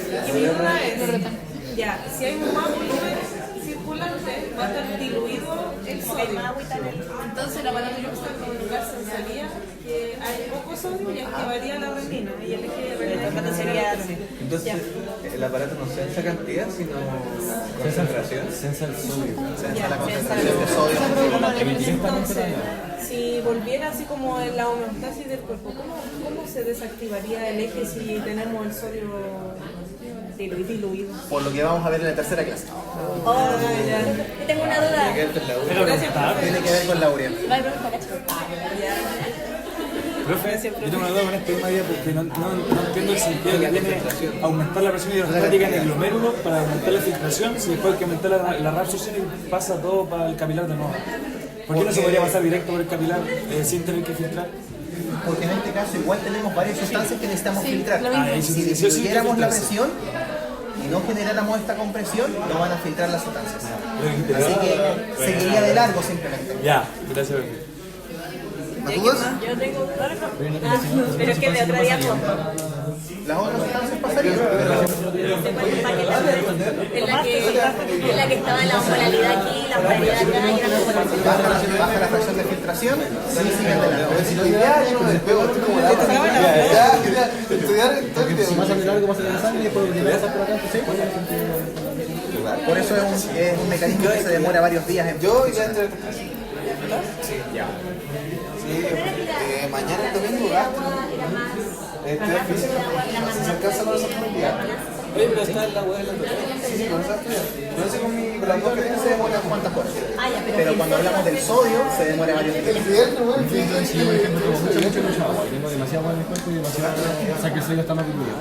Y mi duda es, ya, si hay más volumen circulante, va a estar diluido el sodio. Entonces el aparato no está en un lugar sensaría que hay poco sodio y activaría la renina. Y el eje de renina sería así. Entonces, el aparato no sensa cantidad, sino concentración. Sensa el sodio. Sensa la concentración de sodio. Si volviera así como en la homeostasis del cuerpo, ¿cómo se desactivaría el eje si tenemos el sodio diluido? Por lo que vamos a ver en la tercera clase. Tengo una duda. Tiene que ver con la urea. Profe, yo tengo una duda con este tema porque no entiendo el sentido que tiene aumentar la presión hidrostática en el glomérulo para aumentar la filtración, si después hay que aumentar la reabsorción y pasa todo para el capilar de nuevo. ¿Por qué no se podría pasar directo por el capilar sin tener que filtrar? Porque en este caso igual tenemos varias sustancias que necesitamos filtrar. Si sí, disminuyéramos la presión y no generáramos esta compresión, no van a filtrar las sustancias. Así que seguiría de largo simplemente. Ya, gracias. ¿Más dudas? Yo tengo dudas. Pero es que de otro día Las otras sustancias pasarían. en la que estaba la osmolalidad aquí, la osmolalidad acá y era Baja la fracción de filtración y siguen de largo. Por eso es un mecanismo que se demora varios días en funcionar. Mañana el domingo gastro. Estudiar física. Si se alcanza con esa profundidad. Oye, pero está en la web de la doctora. Sí, con esa estudiar. No sé con mi Las dos que tienen se demoran cuántas horas. Pero cuando hablamos del sodio, se demora varios días. Sí, por ejemplo, como mucho agua. Y tengo demasiado agua en mi cuerpo y demasiado. O sea que el sodio está más diluido.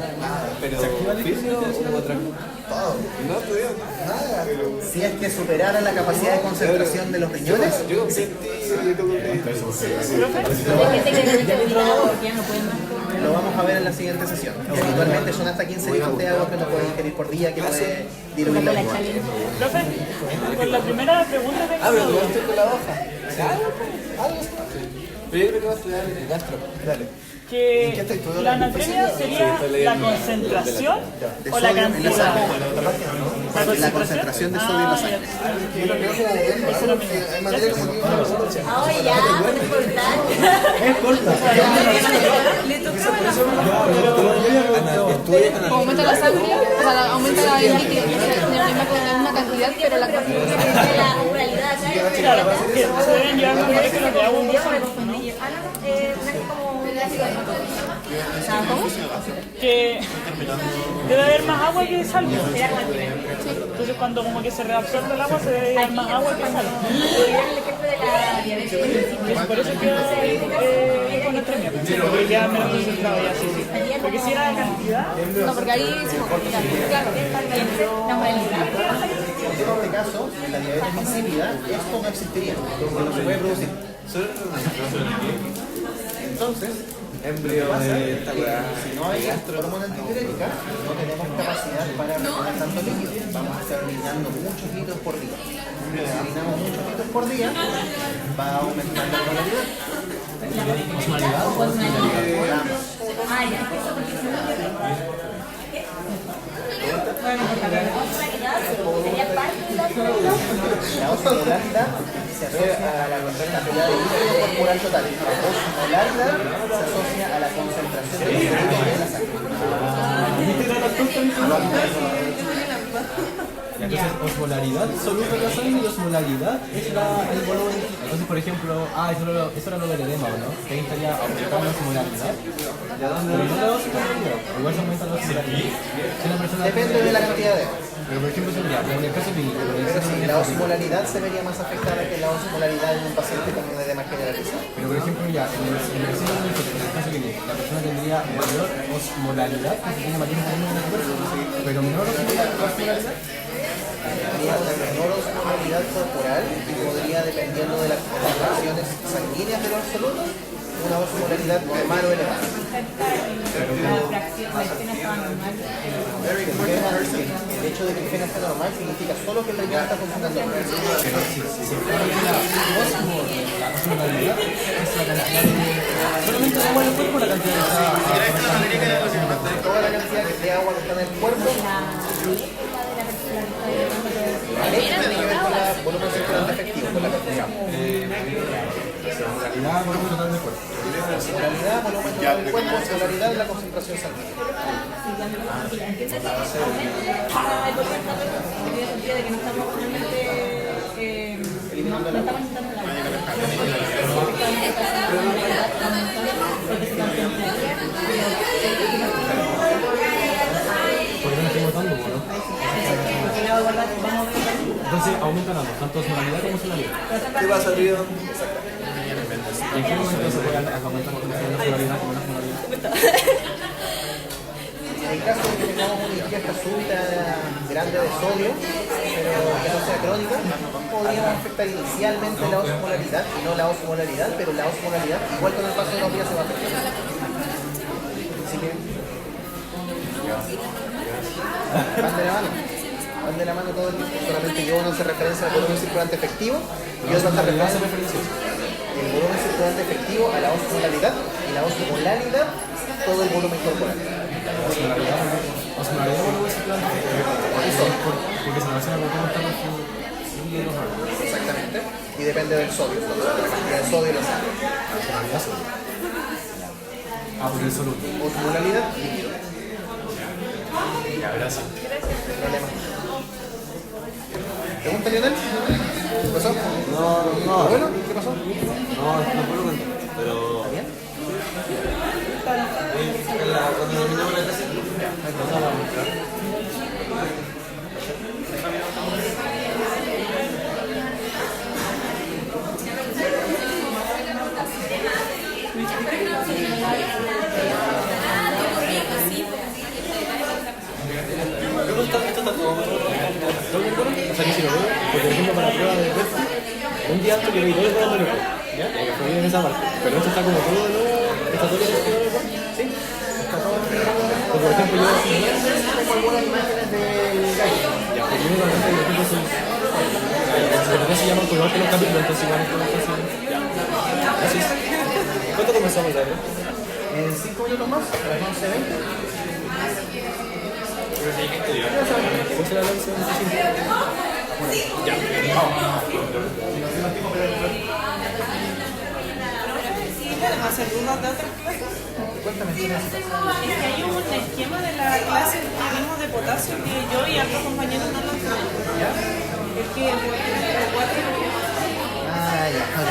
pero físico o otra cosa. Todo. No estudié nada. Si es que superara la capacidad de concentración de los riñones, Yo sentí. lo vamos a ver en la siguiente sesión. Y habitualmente son hasta 15 litros de agua que uno puede ingerir por día, que puede diluir la igual. Profe, con la primera pregunta de Ah, pero tú estoy con la hoja. Algo. Pero yo creo que voy a estudiar el gastro. Dale. que la anatremia sería la concentración o la cantidad. La concentración de sodio en la sangre. Oye, ya, no es importante. Es corta. Aumenta la sangre, o sea, aumenta el líquido, la misma cantidad, pero la concentración. La oralidad, ¿sabes? Claro, que se deben llevar los moléculas de agua un poco, ¿no? ¿Cómo? Que debe haber más agua que sal. Entonces cuando como que se reabsorbe el agua se debe llevar más agua que sal. Por eso que con anemia, porque queda menos concentrado ya, sí. Porque si era la cantidad. No, porque ahí hicimos claro. En este caso, en la diabetes insípida, esto no existiría, porque no se puede producir. Entonces, si no hay hormona antidiurética, no tenemos capacidad para rellenar tanto líquido. Vamos a estar orinando muchos litros por día. Si orinamos muchos litros por día, va a aumentar la osmolaridad. La osmolaridad se asocia a la cantidad de líquido corporal total. La osmolaridad se asocia a la concentración de líquido en la sangre. Entonces, osmolaridad soluta la sangre y osmolaridad es el volumen. Entonces, por ejemplo, eso era lo del edema, ¿no? Que ahí estaría aumentando la osmolaridad. Pero no la osmolaridad, igual se aumenta la osmolaridad. Si una persona Depende de la cantidad de agua. Pero por ejemplo, en el caso clínico, Pero sí, la osmolaridad se vería más afectada que la osmolaridad en un paciente con un edema generalizado. pero por ejemplo, ya, en el caso clínico, la persona tendría mayor osmolaridad, que se tiene mayor volumen en el cuerpo, pero menor osmolaridad. Tendría una menor osmolaridad corporal y podría, dependiendo de las concentraciones sanguíneas de los absolutos, una osmolaridad normal o elevada. De hecho de que el gen esté normal significa solo que el riñón está funcionando bien. Pero si la osmolaridad es la cantidad de... Solamente se mueve el cuerpo la cantidad de... Toda la cantidad de agua que está en el cuerpo tiene que ver con la volumen circulante efectivo, con la cantidad. Osmolaridad, volumen total del cuerpo. Osmolaridad, volumen total del cuerpo, osmolaridad es la concentración sanguínea. de que no estamos realmente Eliminando la agua. ¿Por qué no estoy votando, no? Entonces aumentan ambos, tanto osmolaridad como osmolaridad. ¿Qué pasa, tío? ¿Y en qué momento se puede aumentar la osmolaridad como la osmolaridad? En el caso de que tengamos una ingesta súbita grande de sodio, pero que no sea crónica, podríamos afectar inicialmente la osmolaridad y no la osmolaridad, pero la osmolaridad igual con el paso de los días se va a afectar. Así que van de la mano todo el tiempo, solamente que uno hace referencia al volumen circulante efectivo y otro hace referencia el volumen circulante efectivo a la osmolaridad y la osmolaridad todo el volumen corporal. Osmolaridad, volumen circulante efectivo. Porque se relaciona con cómo está nuestro líquido normal. Exactamente. Y depende del sodio, de la cantidad de sodio y la sangre. Osmolaridad solo. Porque es solo uno. Osmolaridad, líquido. Ya, gracias. Problema. ¿Pregunta, Lionel? ¿Qué pasó? No. ¿Bueno? ¿Qué pasó? No puedo contar, pero... ¿Está bien? Cuando terminamos la clase, Vamos a mostrar. Esto está todo. O sea que si lo veo, por ejemplo, para la prueba de PET, un día antes que vi todo el programa de nuevo, ¿ya? Que fue en esa parte. Pero esto está como todo de nuevo, está todo el programa, ¿sí? Está todo el programa. Por ejemplo, yo Tengo algunas imágenes del gallo. ya, porque yo me conozco que los tipos son... se llaman color que los capítulos, entonces igual es como fácil. Ya. Así es. ¿Cuánto comenzamos ya, bro? En 5 minutos más, a las 11:20. ¿Puedo hacer la lanza? Ya. Además, algunos de otras clases. Cuéntame, ¿qué necesitas? Es que hay un esquema de la clase que vimos de potasio que yo y otros compañeros no lo entendemos. Es que el 4 Ah, ya, ok.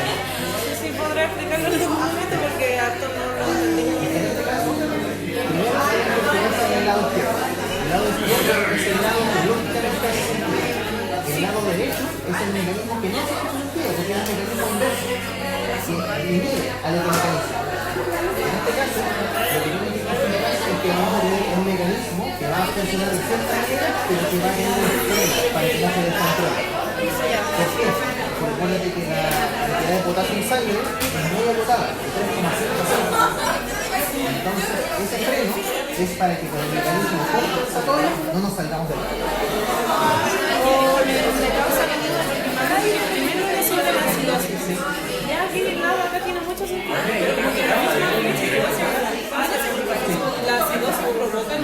no sé si podrá explicarlo en algún momento porque harto no lo entendimos. En este caso, primero se en el lado izquierdo. El lado izquierdo es el lado que lógicamente hace sentido. El lado derecho es el mecanismo que no hace sentido, porque es el mecanismo inverso, que divide al otro mecanismo. En este caso, lo que yo me quiero explicar es que vamos a tener un mecanismo que va a funcionar de cierta manera, pero que va a tener un sistema para que no se descontrole. ¿Por qué? Porque acuérdate que la cantidad de potasio en sangre es muy acotada, de 3,5%. Entonces, ese freno es para que con el mecanismo compensatorio no nos salgamos del lado. Me causa la duda porque primero era sobre la acidosis. Ya aquí el lado acá tiene mucho sentido, pero como que la acidosis provoca el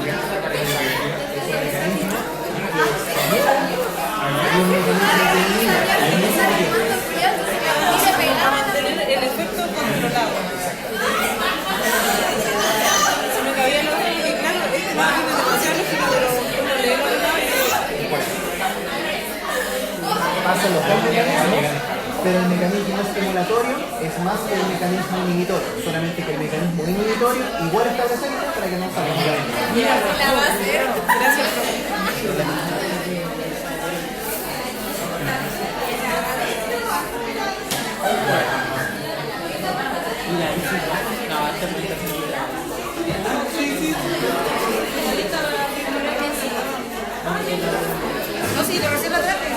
mantener el efecto controlado. Se me cabía el otro y claro, este no tiene demasiado lógica, pero uno lee lo Pasan los dos mecanismos, pero el mecanismo estimulatorio es más que el mecanismo inhibitorio, solamente que el mecanismo inhibitorio igual está presente para que no salgamos de ahí. No, sí, te recién la traje.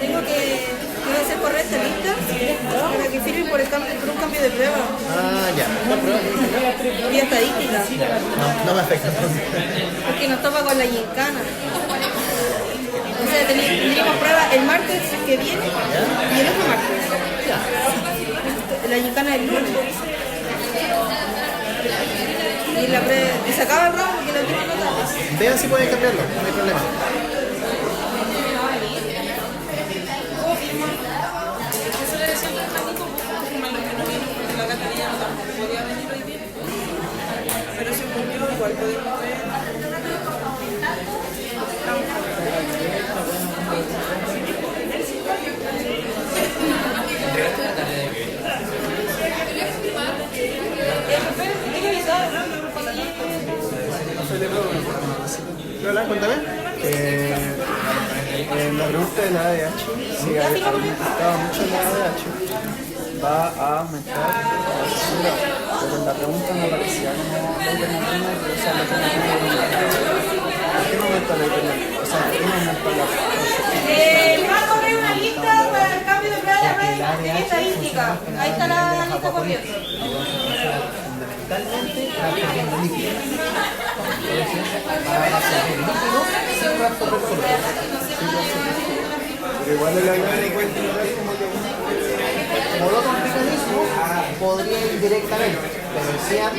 Quiero hacer correr esta lista para que sirve por un cambio de prueba. Ah, ya. ¿Esta prueba? Vía estadística. No me afecta. Porque nos topa con la gincana. O sea, tendríamos prueba el martes que viene y el otro martes. La gincana del lunes. Y se acaba el ramo porque la última nota. Vean si pueden cambiarlo, no hay problema. Eso le decía al Nico, confirmar lo que no vino porque la Catalina tampoco podía venir hoy día. Pero si volvió, igual podemos ver. Lola, cuéntame. La pregunta de la ADH, si aumentaba mucho la ADH, va a aumentar la accesibilidad. Pero en la pregunta no aparecía como la alternativa, pero esa es la alternativa. ¿Por qué no aumenta la alternativa? O sea, ¿por qué no aumenta la Va a correr una lista para el cambio de prueba de red de estadística. Ahí está la lista corriendo. fundamentalmente la absorción de líquido. Entonces, va a absorber líquido sin absorber sólido. Pero igual el aire de cuenta como otro mecanismo podría ir directamente, pero decía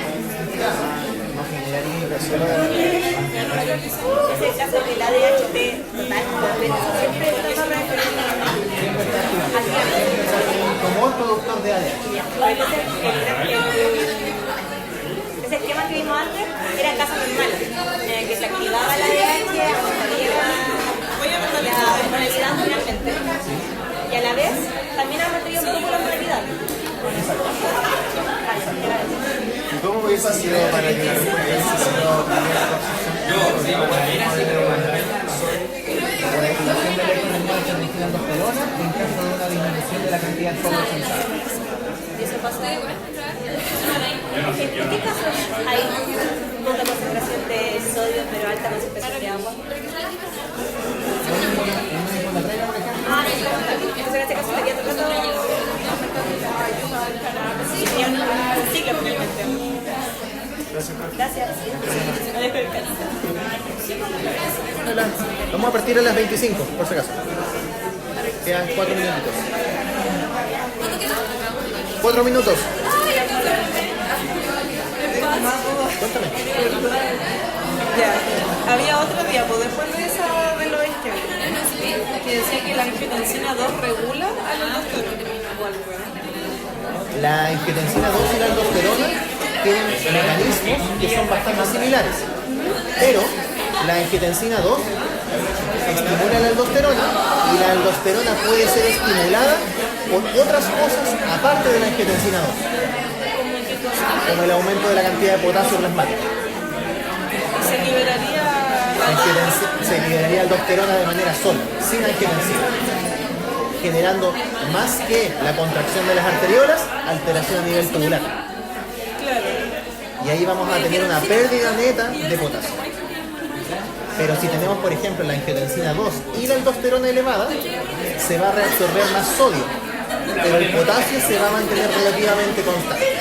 no generaría inversión. Es el caso que la DHT total siempre está como el productor de ADH. Ese esquema que vimos antes era en casos normales, en el que se activaba la DHT la moralidad finalmente. Y a la vez también ha mantenido un poco la moralidad. ¿Y cómo hubiese sido para que la hubiese sido la regulación de la economía de testosterona en caso de una disminución de la cantidad de sodio sensada? ¿Eso pasa? ¿En qué casos hay poca concentración de sodio pero alta concentración de agua? Entonces en este caso estaría tratando sería un ciclo finalmente. Gracias. Vamos a partir a las 25, por si acaso. Quedan 4 minutitos. 4 minutos. Cuéntame. Ya, había otro diapo después de esa de los esquemas que decía que la angiotensina 2 regula a la aldosterona. La angiotensina 2 y la aldosterona tienen mecanismos que son bastante similares, pero la angiotensina 2 estimula la aldosterona y la aldosterona puede ser estimulada por otras cosas aparte de la angiotensina 2, como el aumento de la cantidad de potasio plasmático. Se liberaría aldosterona de manera sola, sin angiotensina, generando más que la contracción de las arteriolas, alteración a nivel tubular. Y ahí vamos a tener una pérdida neta de potasio. Pero si tenemos, por ejemplo, la angiotensina 2 y la aldosterona elevada, se va a reabsorber más sodio, pero el potasio se va a mantener relativamente constante.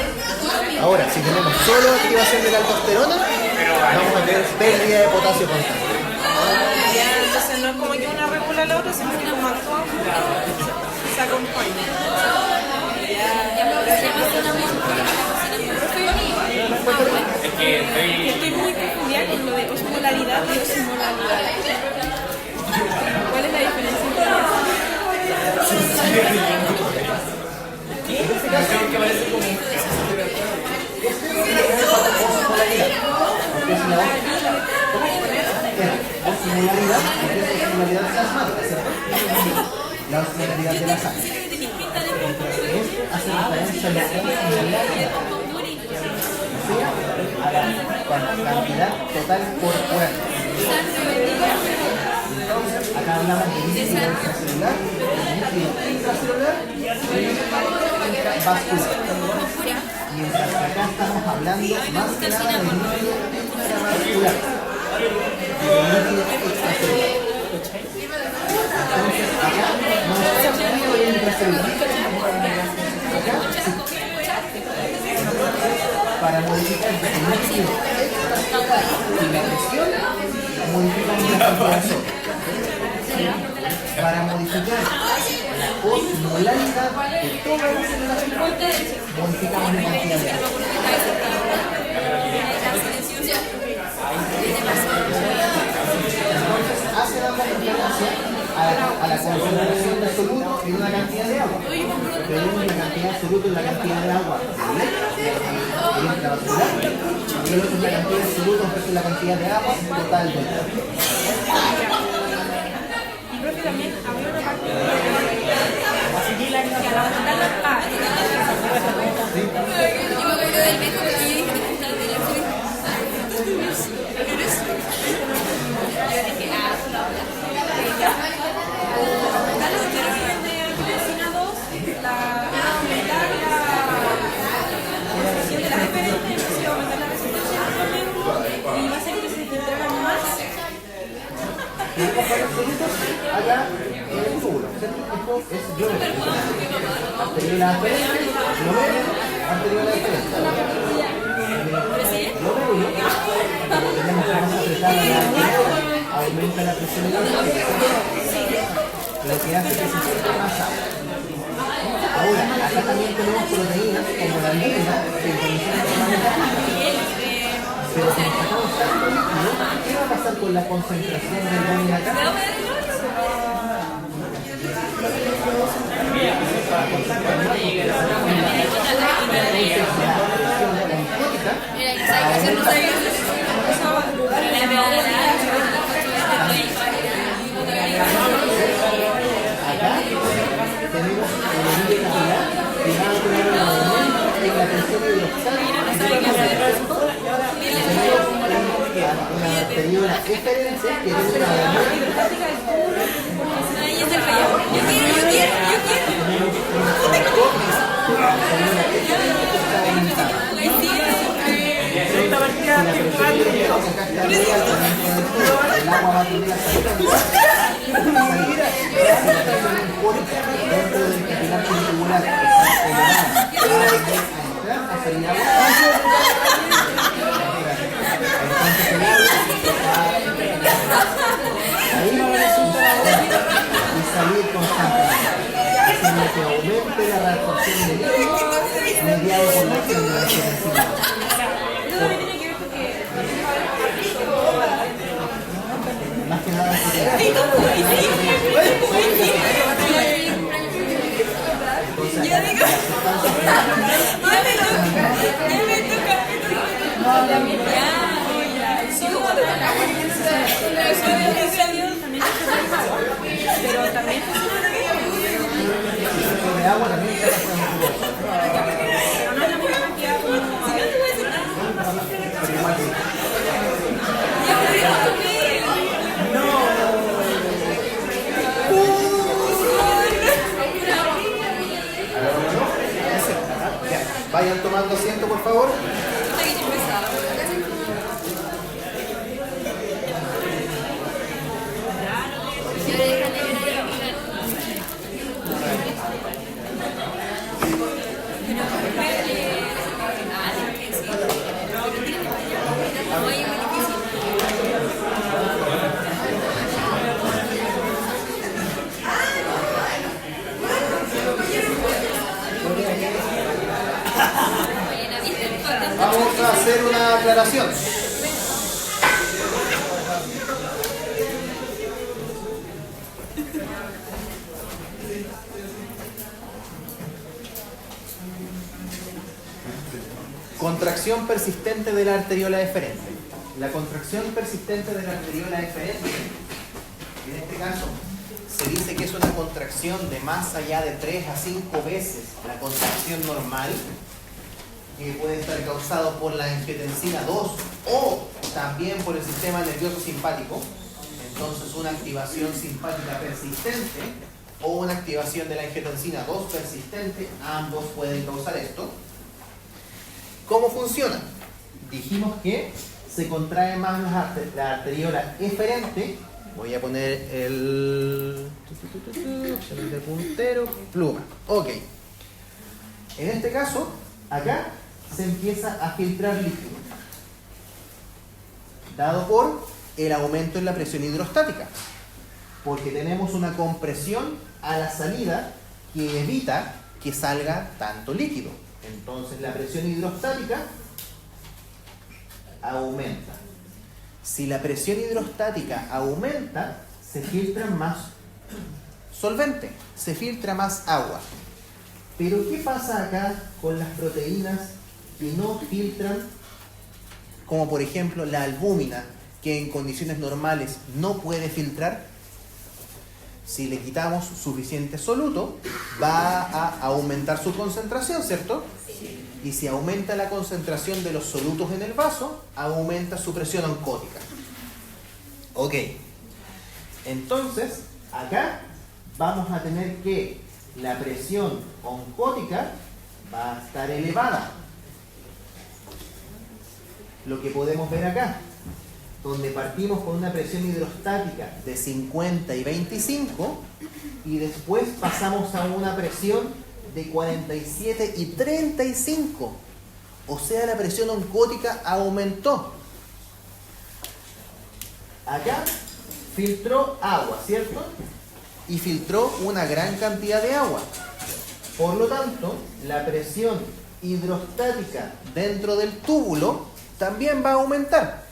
Ahora, si tenemos solo activación de la aldosterona, vamos a tener pérdida de potasio constante. Entonces no es como que una regula la otra, sino que como actúan se acompañan. Estoy muy confundida con lo de osmolaridad y osmolaridad. ¿Cuál es la diferencia entre Osmolaridad es osmolaridad plasmática, ¿cierto? La osmolaridad de la sangre. Esto hace referencia a la osmolaridad a la cantidad total corporal. Entonces, acá hablamos de líquido extracelular, líquido intracelular y líquido intravascular. Mientras que acá estamos hablando más que nada de líquido intravascular, de líquido extracelular. Entonces, acá no está líquido intracelular. Acá sí. para modificar el líquido y la presión, modificamos la cantidad de sodio. Para modificar la osmolaridad de toda la célula, modificamos la cantidad de agua. Hace la referencia a la concentración de soluto en una cantidad de agua. Tenemos la cantidad de soluto en la cantidad de agua intravascular y el otro es la cantidad de soluto versus la cantidad de agua total del cuerpo. Y creo que también había una parte que al aumentar la Yo me acuerdo del método que yo dije que estaba bien Acá en el túbulo, ¿cierto? Esto es biométrico. Arteriola aferente, glomérulo, arteriola deferente. Glomérulo, como tenemos que más apretar la arteria, aumenta la presión en la arteria, lo que hace que se sienta más agua. Ahora, acá también tenemos proteínas como la albúmina, que contienen pero si nos sacamos tanto líquido, ¿qué va a pasar con la concentración de albúmina acá? Acá tenemos el anillo capilar que va a tener un aumento en la presión hidroxal una arteriola eferente que tiene una el agua va a tener salida dentro del capilar tubular ahí y salir constantemente, haciendo que aumente la reabsorción de líquido mediado por la acción de la angiotensina. Más que nada pero también de agua también está pero no es la misma cantidad como pero igual vayan tomando asiento, por favor. Vamos a hacer una aclaración. Contracción persistente de la arteriola deferente. La contracción persistente de la arteriola deferente, en este caso, se dice que es una contracción de más allá de 3 a 5 veces la contracción normal, que puede estar causado por la angiotensina 2 o también por el sistema nervioso simpático. Entonces, una activación simpática persistente o una activación de la angiotensina 2 persistente, ambos pueden causar esto. ¿Cómo funciona? Dijimos que se contrae más la arteriola eferente. Voy a poner el puntero, pluma. Ok. En este caso, acá se empieza a filtrar líquido, dado por el aumento en la presión hidrostática, porque tenemos una compresión a la salida que evita que salga tanto líquido. Entonces la presión hidrostática aumenta. Si la presión hidrostática aumenta, se filtra más solvente, se filtra más agua. Pero ¿qué pasa acá con las proteínas que no filtran? Como por ejemplo la albúmina, que en condiciones normales no puede filtrar. Si le quitamos suficiente soluto, va a aumentar su concentración, ¿cierto? Y si aumenta la concentración de los solutos en el vaso, aumenta su presión oncótica. Ok. Entonces, acá vamos a tener que la presión oncótica va a estar elevada. Lo que podemos ver acá, donde partimos con una presión hidrostática de 50 y 25 y después pasamos a una presión de 47 y 35. O sea, la presión oncótica aumentó. Acá filtró agua, ¿cierto? Y filtró una gran cantidad de agua. Por lo tanto, la presión hidrostática dentro del túbulo también va a aumentar,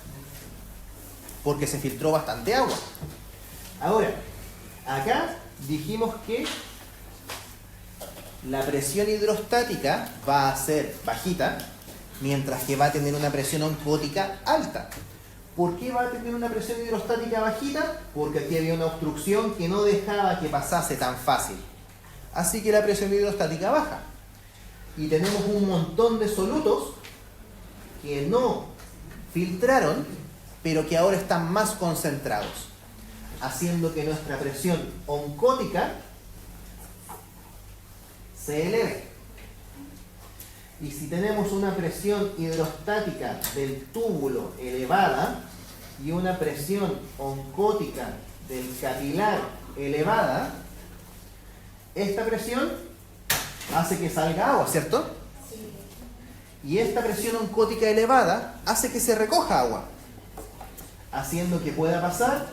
porque se filtró bastante agua. Ahora, acá dijimos que la presión hidrostática va a ser bajita, mientras que va a tener una presión oncótica alta. ¿Por qué va a tener una presión hidrostática bajita? Porque aquí había una obstrucción que no dejaba que pasase tan fácil. Así que la presión hidrostática baja. Y tenemos un montón de solutos que no filtraron, pero que ahora están más concentrados, haciendo que nuestra presión oncótica se eleve. Y si tenemos una presión hidrostática del túbulo elevada y una presión oncótica del capilar elevada, esta presión hace que salga agua, ¿cierto? Y esta presión oncótica elevada hace que se recoja agua, haciendo que pueda pasar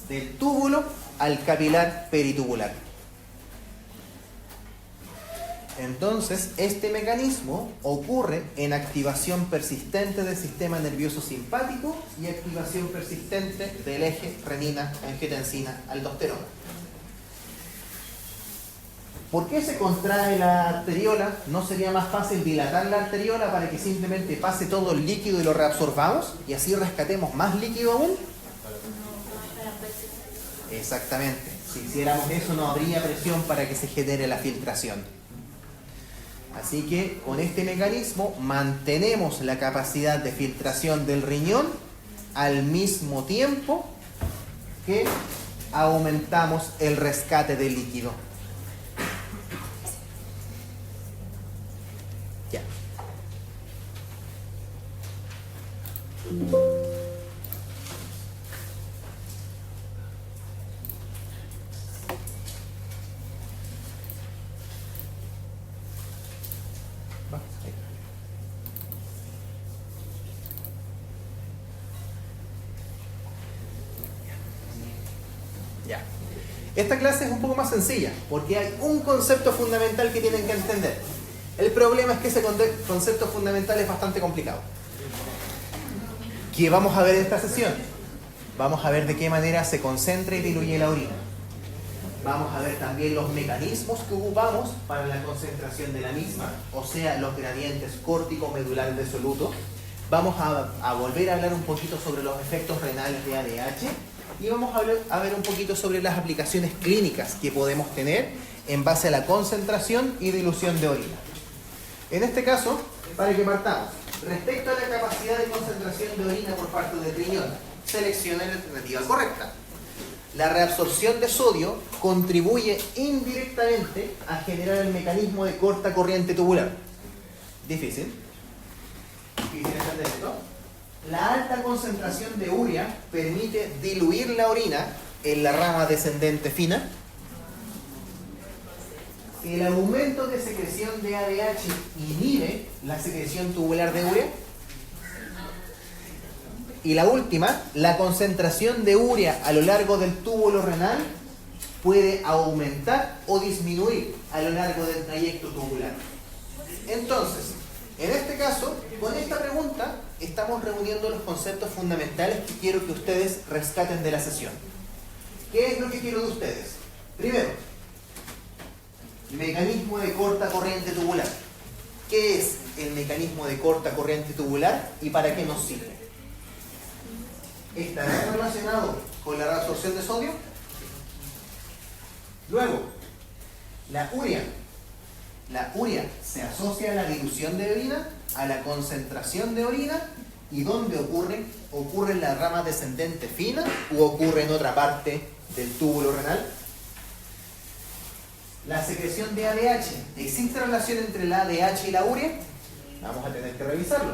del túbulo al capilar peritubular. Entonces, este mecanismo ocurre en activación persistente del sistema nervioso simpático y activación persistente del eje renina-angiotensina-aldosterona. ¿Por qué se contrae la arteriola? ¿No sería más fácil dilatar la arteriola para que simplemente pase todo el líquido y lo reabsorbamos y así rescatemos más líquido aún? Exactamente. Si hiciéramos eso, no habría presión para que se genere la filtración. Así que con este mecanismo mantenemos la capacidad de filtración del riñón al mismo tiempo que aumentamos el rescate del líquido. Ya. Esta clase es un poco más sencilla, porque hay un concepto fundamental que tienen que entender. El problema es que ese concepto fundamental es bastante complicado. ¿Qué vamos a ver en esta sesión? Vamos a ver de qué manera se concentra y diluye la orina. Vamos a ver también los mecanismos que ocupamos para la concentración de la misma, o sea, los gradientes córtico-medulares de soluto. Vamos a volver a hablar un poquito sobre los efectos renales de ADH. Y vamos a ver un poquito sobre las aplicaciones clínicas que podemos tener en base a la concentración y dilución de orina. En este caso, para que partamos, respecto a la capacidad de concentración de orina por parte del riñón, seleccione la alternativa correcta. La reabsorción de sodio contribuye indirectamente a generar el mecanismo de corta corriente tubular. Difícil. Difícil entender esto. La alta concentración de urea permite diluir la orina en la rama descendente fina. el aumento de secreción de ADH inhibe la secreción tubular de urea. Y la última, la concentración de urea a lo largo del túbulo renal puede aumentar o disminuir a lo largo del trayecto tubular. Entonces, en este caso, con esta pregunta, estamos reuniendo los conceptos fundamentales que quiero que ustedes rescaten de la sesión. ¿Qué es lo que quiero de ustedes? Primero, mecanismo de corta corriente tubular. ¿Qué es el mecanismo de corta corriente tubular y para qué nos sirve? ¿Estará relacionado con la reabsorción de sodio? Luego, la urea. La urea se asocia a la dilución de orina, a la concentración de orina, y ¿dónde ocurre? ¿Ocurre en la rama descendente fina o ocurre en otra parte del túbulo renal? La secreción de ADH. ¿Existe relación entre la ADH y la urea? Vamos a tener que revisarlo.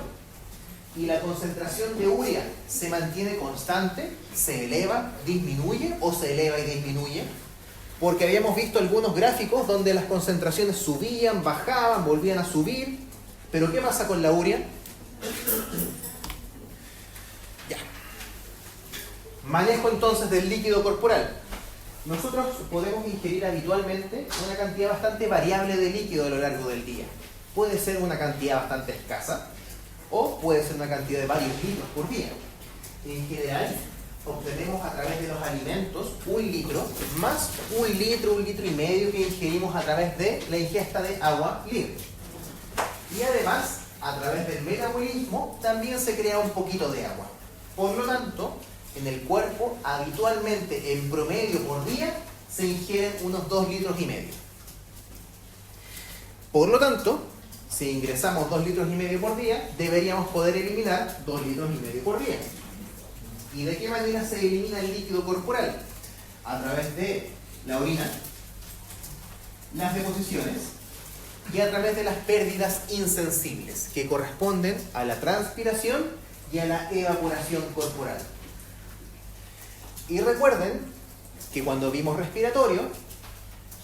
¿Y la concentración de urea se mantiene constante? ¿Se eleva, disminuye o se eleva y disminuye? Porque habíamos visto algunos gráficos donde las concentraciones subían, bajaban, volvían a subir. ¿Pero qué pasa con la urea? Ya. Manejo entonces del líquido corporal. Nosotros podemos ingerir habitualmente una cantidad bastante variable de líquido a lo largo del día. Puede ser una cantidad bastante escasa o puede ser una cantidad de varios litros por día. En general, obtenemos a través de los alimentos 1 litro más 1 litro y medio que ingerimos a través de la ingesta de agua libre. Y además, a través del metabolismo, también se crea un poquito de agua. Por lo tanto, en el cuerpo, habitualmente, en promedio por día, se ingieren unos 2 litros y medio. Por lo tanto, si ingresamos 2 litros y medio por día, deberíamos poder eliminar 2 litros y medio por día. ¿Y de qué manera se elimina el líquido corporal? A través de la orina, las deposiciones y a través de las pérdidas insensibles, que corresponden a la transpiración y a la evaporación corporal. Y recuerden que cuando vimos respiratorio,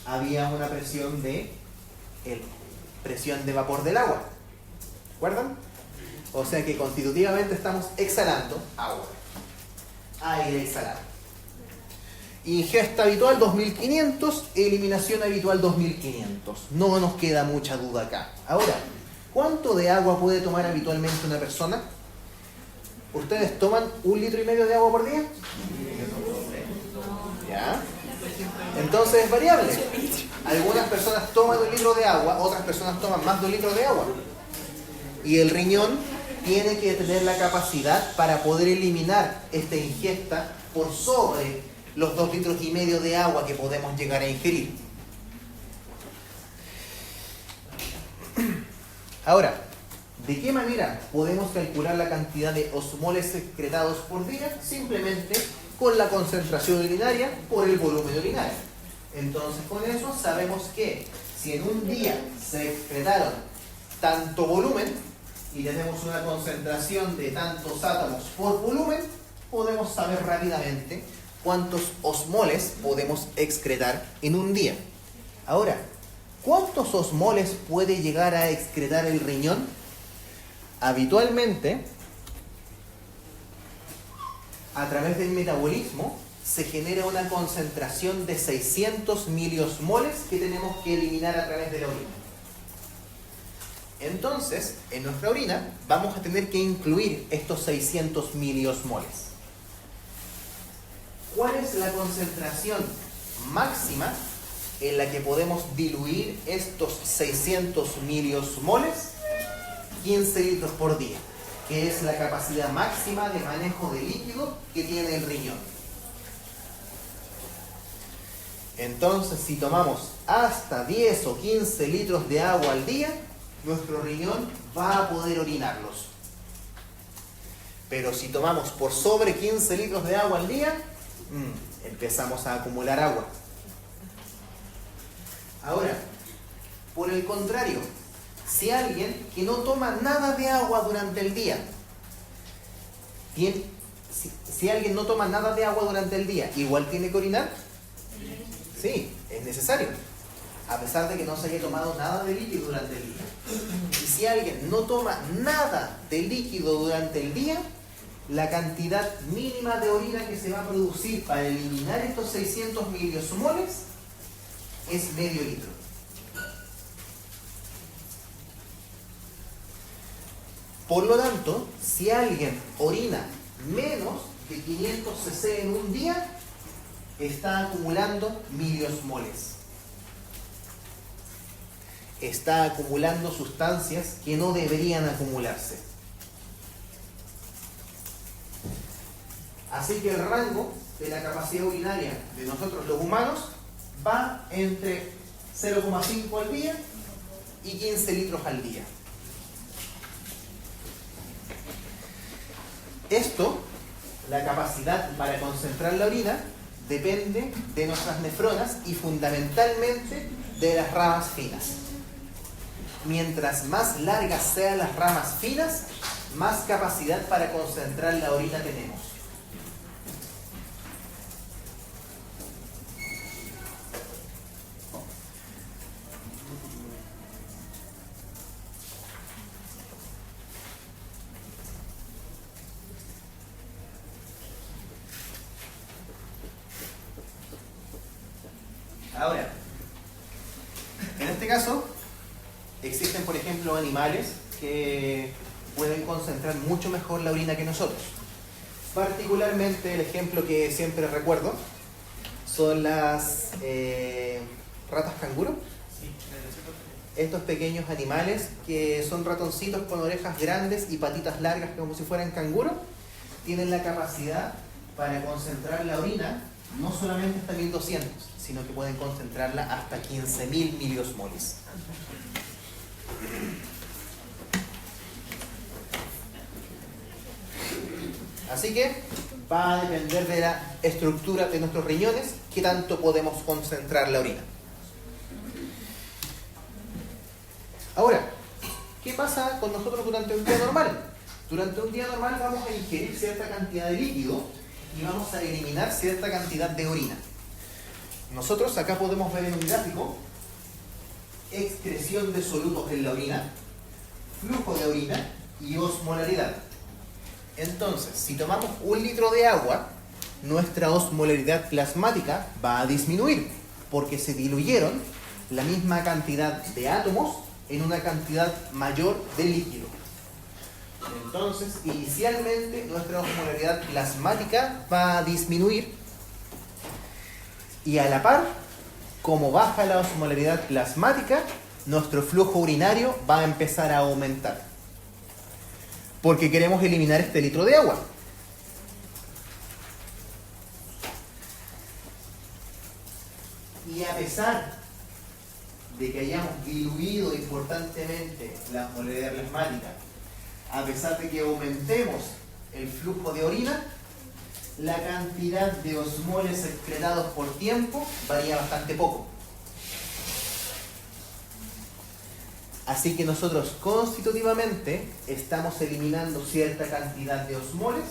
había una presión de vapor del agua. ¿Recuerdan? O sea que constitutivamente estamos exhalando agua. Aire exhalado. Ingesta habitual 2500, eliminación habitual 2500. No nos queda mucha duda acá. Ahora, ¿cuánto de agua puede tomar habitualmente una persona? ¿Ustedes toman 1 litro y medio de agua por día? ¿Ya? Entonces es variable. Algunas personas toman 1 litro de agua, otras personas toman más de 1 litro de agua. Y el riñón tiene que tener la capacidad para poder eliminar esta ingesta por sobre los 2 litros y medio de agua que podemos llegar a ingerir. Ahora, ¿de qué manera podemos calcular la cantidad de osmoles excretados por día? Simplemente con la concentración urinaria por el volumen urinario. Entonces, con eso sabemos que si en un día se excretaron tanto volumen y tenemos una concentración de tantos átomos por volumen, podemos saber rápidamente cuántos osmoles podemos excretar en un día. Ahora, ¿cuántos osmoles puede llegar a excretar el riñón? Habitualmente, a través del metabolismo, se genera una concentración de 600 miliosmoles que tenemos que eliminar a través de la orina. Entonces, en nuestra orina vamos a tener que incluir estos 600 miliosmoles. ¿Cuál es la concentración máxima en la que podemos diluir estos 600 miliosmoles? 15 litros por día, que es la capacidad máxima de manejo de líquido que tiene el riñón. Entonces, si tomamos hasta 10 o 15 litros de agua al día, nuestro riñón va a poder orinarlos. Pero si tomamos por sobre 15 litros de agua al día, empezamos a acumular agua. Ahora, por el contrario, si alguien que no toma nada de agua durante el día, si alguien no toma nada de agua durante el día, ¿igual tiene que orinar? Sí, es necesario. a pesar de que no se haya tomado nada de líquido durante el día. Y si alguien no toma nada de líquido durante el día, la cantidad mínima de orina que se va a producir para eliminar estos 600 miliosmoles es medio litro. Por lo tanto, si alguien orina menos de 500 cc en un día, está acumulando miliosmoles. Está acumulando sustancias que no deberían acumularse. Así que el rango de la capacidad urinaria de nosotros los humanos va entre 0,5 al día y 15 litros al día. Esto, la capacidad para concentrar la orina, depende de nuestras nefronas y fundamentalmente de las ramas finas. Mientras más largas sean las ramas finas, más capacidad para concentrar la orina tenemos. Ahora, en este caso, existen, por ejemplo, animales que pueden concentrar mucho mejor la orina que nosotros. Particularmente, el ejemplo que siempre recuerdo son las ratas canguro. Estos pequeños animales que son ratoncitos con orejas grandes y patitas largas como si fueran canguros, tienen la capacidad para concentrar la orina no solamente hasta 1200, sino que pueden concentrarla hasta 15.000 miliosmoles. Así que va a depender de la estructura de nuestros riñones qué tanto podemos concentrar la orina. Ahora, ¿qué pasa con nosotros durante un día normal? Durante un día normal vamos a ingerir cierta cantidad de líquido y vamos a eliminar cierta cantidad de orina. Nosotros acá podemos ver en un gráfico excreción de solutos en la orina, flujo de orina y osmolaridad. Entonces, si tomamos 1 litro de agua, nuestra osmolaridad plasmática va a disminuir porque se diluyeron la misma cantidad de átomos en una cantidad mayor de líquido. Entonces, inicialmente nuestra osmolaridad plasmática va a disminuir y a la par, como baja la osmolaridad plasmática, nuestro flujo urinario va a empezar a aumentar. Porque queremos eliminar este litro de agua. Y a pesar de que hayamos diluido importantemente la osmolaridad plasmática, a pesar de que aumentemos el flujo de orina, la cantidad de osmoles excretados por tiempo varía bastante poco. Así que nosotros constitutivamente estamos eliminando cierta cantidad de osmoles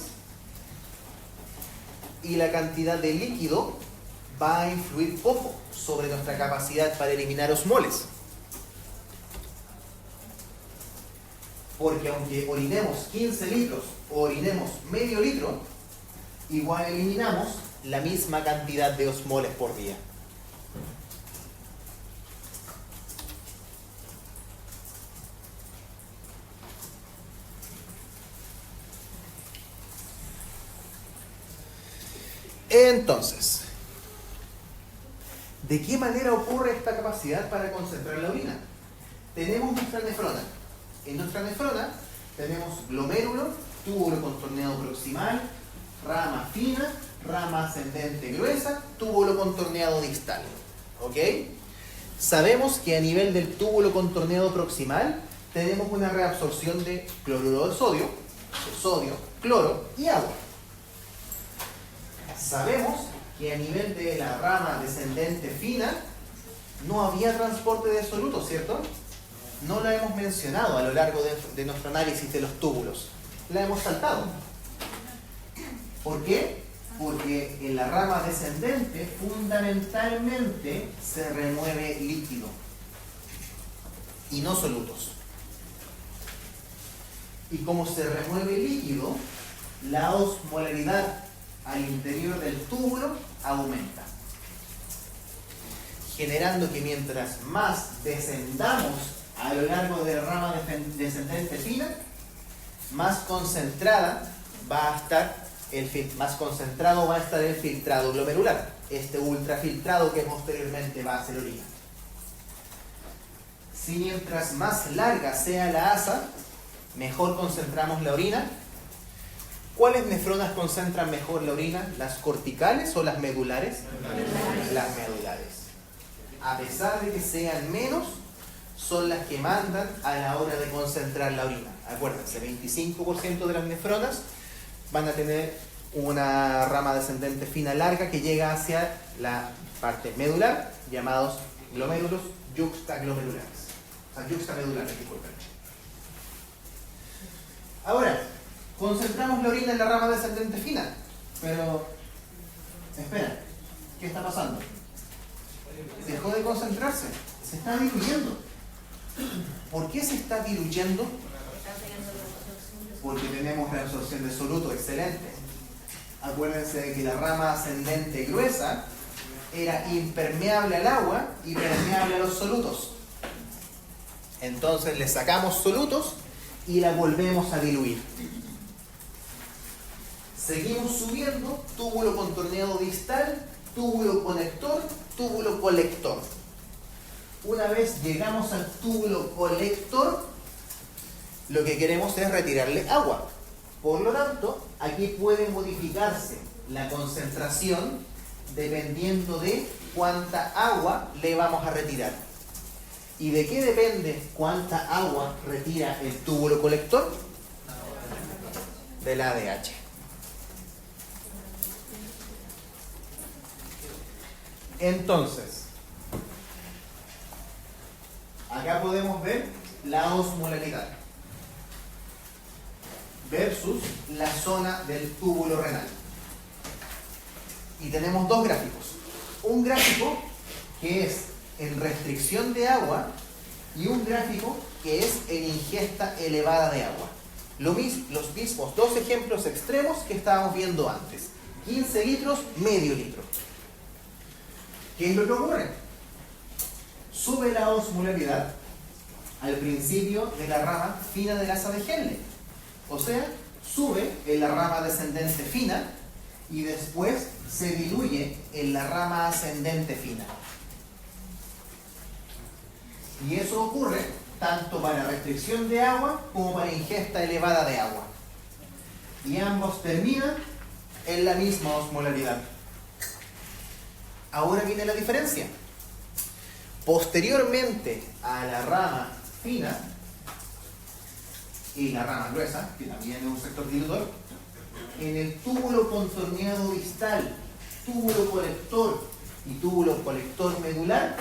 y la cantidad de líquido va a influir poco sobre nuestra capacidad para eliminar osmoles. Porque aunque orinemos 15 litros o orinemos medio litro, igual eliminamos la misma cantidad de osmoles por día. Entonces, ¿de qué manera ocurre esta capacidad para concentrar la orina? Tenemos nuestra nefrona. En nuestra nefrona tenemos glomérulo, túbulo contorneado proximal, rama fina, rama ascendente gruesa, túbulo contorneado distal. ¿Ok? Sabemos que a nivel del túbulo contorneado proximal tenemos una reabsorción de cloruro de sodio, cloro y agua. Sabemos que a nivel de la rama descendente fina no había transporte de solutos, ¿cierto? No la hemos mencionado a lo largo de nuestro análisis de los túbulos. La hemos saltado. ¿Por qué? Porque en la rama descendente fundamentalmente se remueve líquido y no solutos. Y como se remueve líquido, la osmolaridad al interior del túbulo aumenta, generando que mientras más descendamos a lo largo de la rama descendente fina, más concentrada va a estar más concentrado va a estar el filtrado glomerular, este ultrafiltrado que posteriormente va a ser orina. Si mientras más larga sea la asa, mejor concentramos la orina. ¿Cuáles nefronas concentran mejor la orina? ¿Las corticales o las medulares? Las medulares. A pesar de que sean menos, son las que mandan a la hora de concentrar la orina. Acuérdense, 25% de las nefronas van a tener una rama descendente fina larga que llega hacia la parte medular, llamados glomérulos yuxtaglomerulares. O sea, yuxtamedulares, disculpen. Ahora, concentramos la orina en la rama descendente fina, pero espera, ¿qué está pasando? Dejó de concentrarse, se está diluyendo. ¿Por qué se está diluyendo? Porque tenemos reabsorción de soluto, excelente. Acuérdense de que la rama ascendente gruesa era impermeable al agua y permeable a los solutos. Entonces le sacamos solutos y la volvemos a diluir. Seguimos subiendo, túbulo contorneado distal, túbulo conector, túbulo colector. Una vez llegamos al túbulo colector, lo que queremos es retirarle agua. Por lo tanto, aquí puede modificarse la concentración dependiendo de cuánta agua le vamos a retirar. ¿Y de qué depende cuánta agua retira el túbulo colector? Del ADH. Entonces, acá podemos ver la osmolaridad versus la zona del túbulo renal. Y tenemos dos gráficos. Un gráfico que es en restricción de agua y un gráfico que es en ingesta elevada de agua. Los mismos dos ejemplos extremos que estábamos viendo antes. 15 litros, medio litro. ¿Qué es lo que ocurre? Sube la osmolaridad al principio de la rama fina del asa de Henle. O sea, sube en la rama descendente fina y después se diluye en la rama ascendente fina. Y eso ocurre tanto para restricción de agua como para ingesta elevada de agua. Y ambos terminan en la misma osmolaridad. Ahora viene la diferencia. Posteriormente a la rama fina y la rama gruesa, que también es un sector dilutor, en el túbulo contorneado distal, túbulo colector y túbulo colector medular,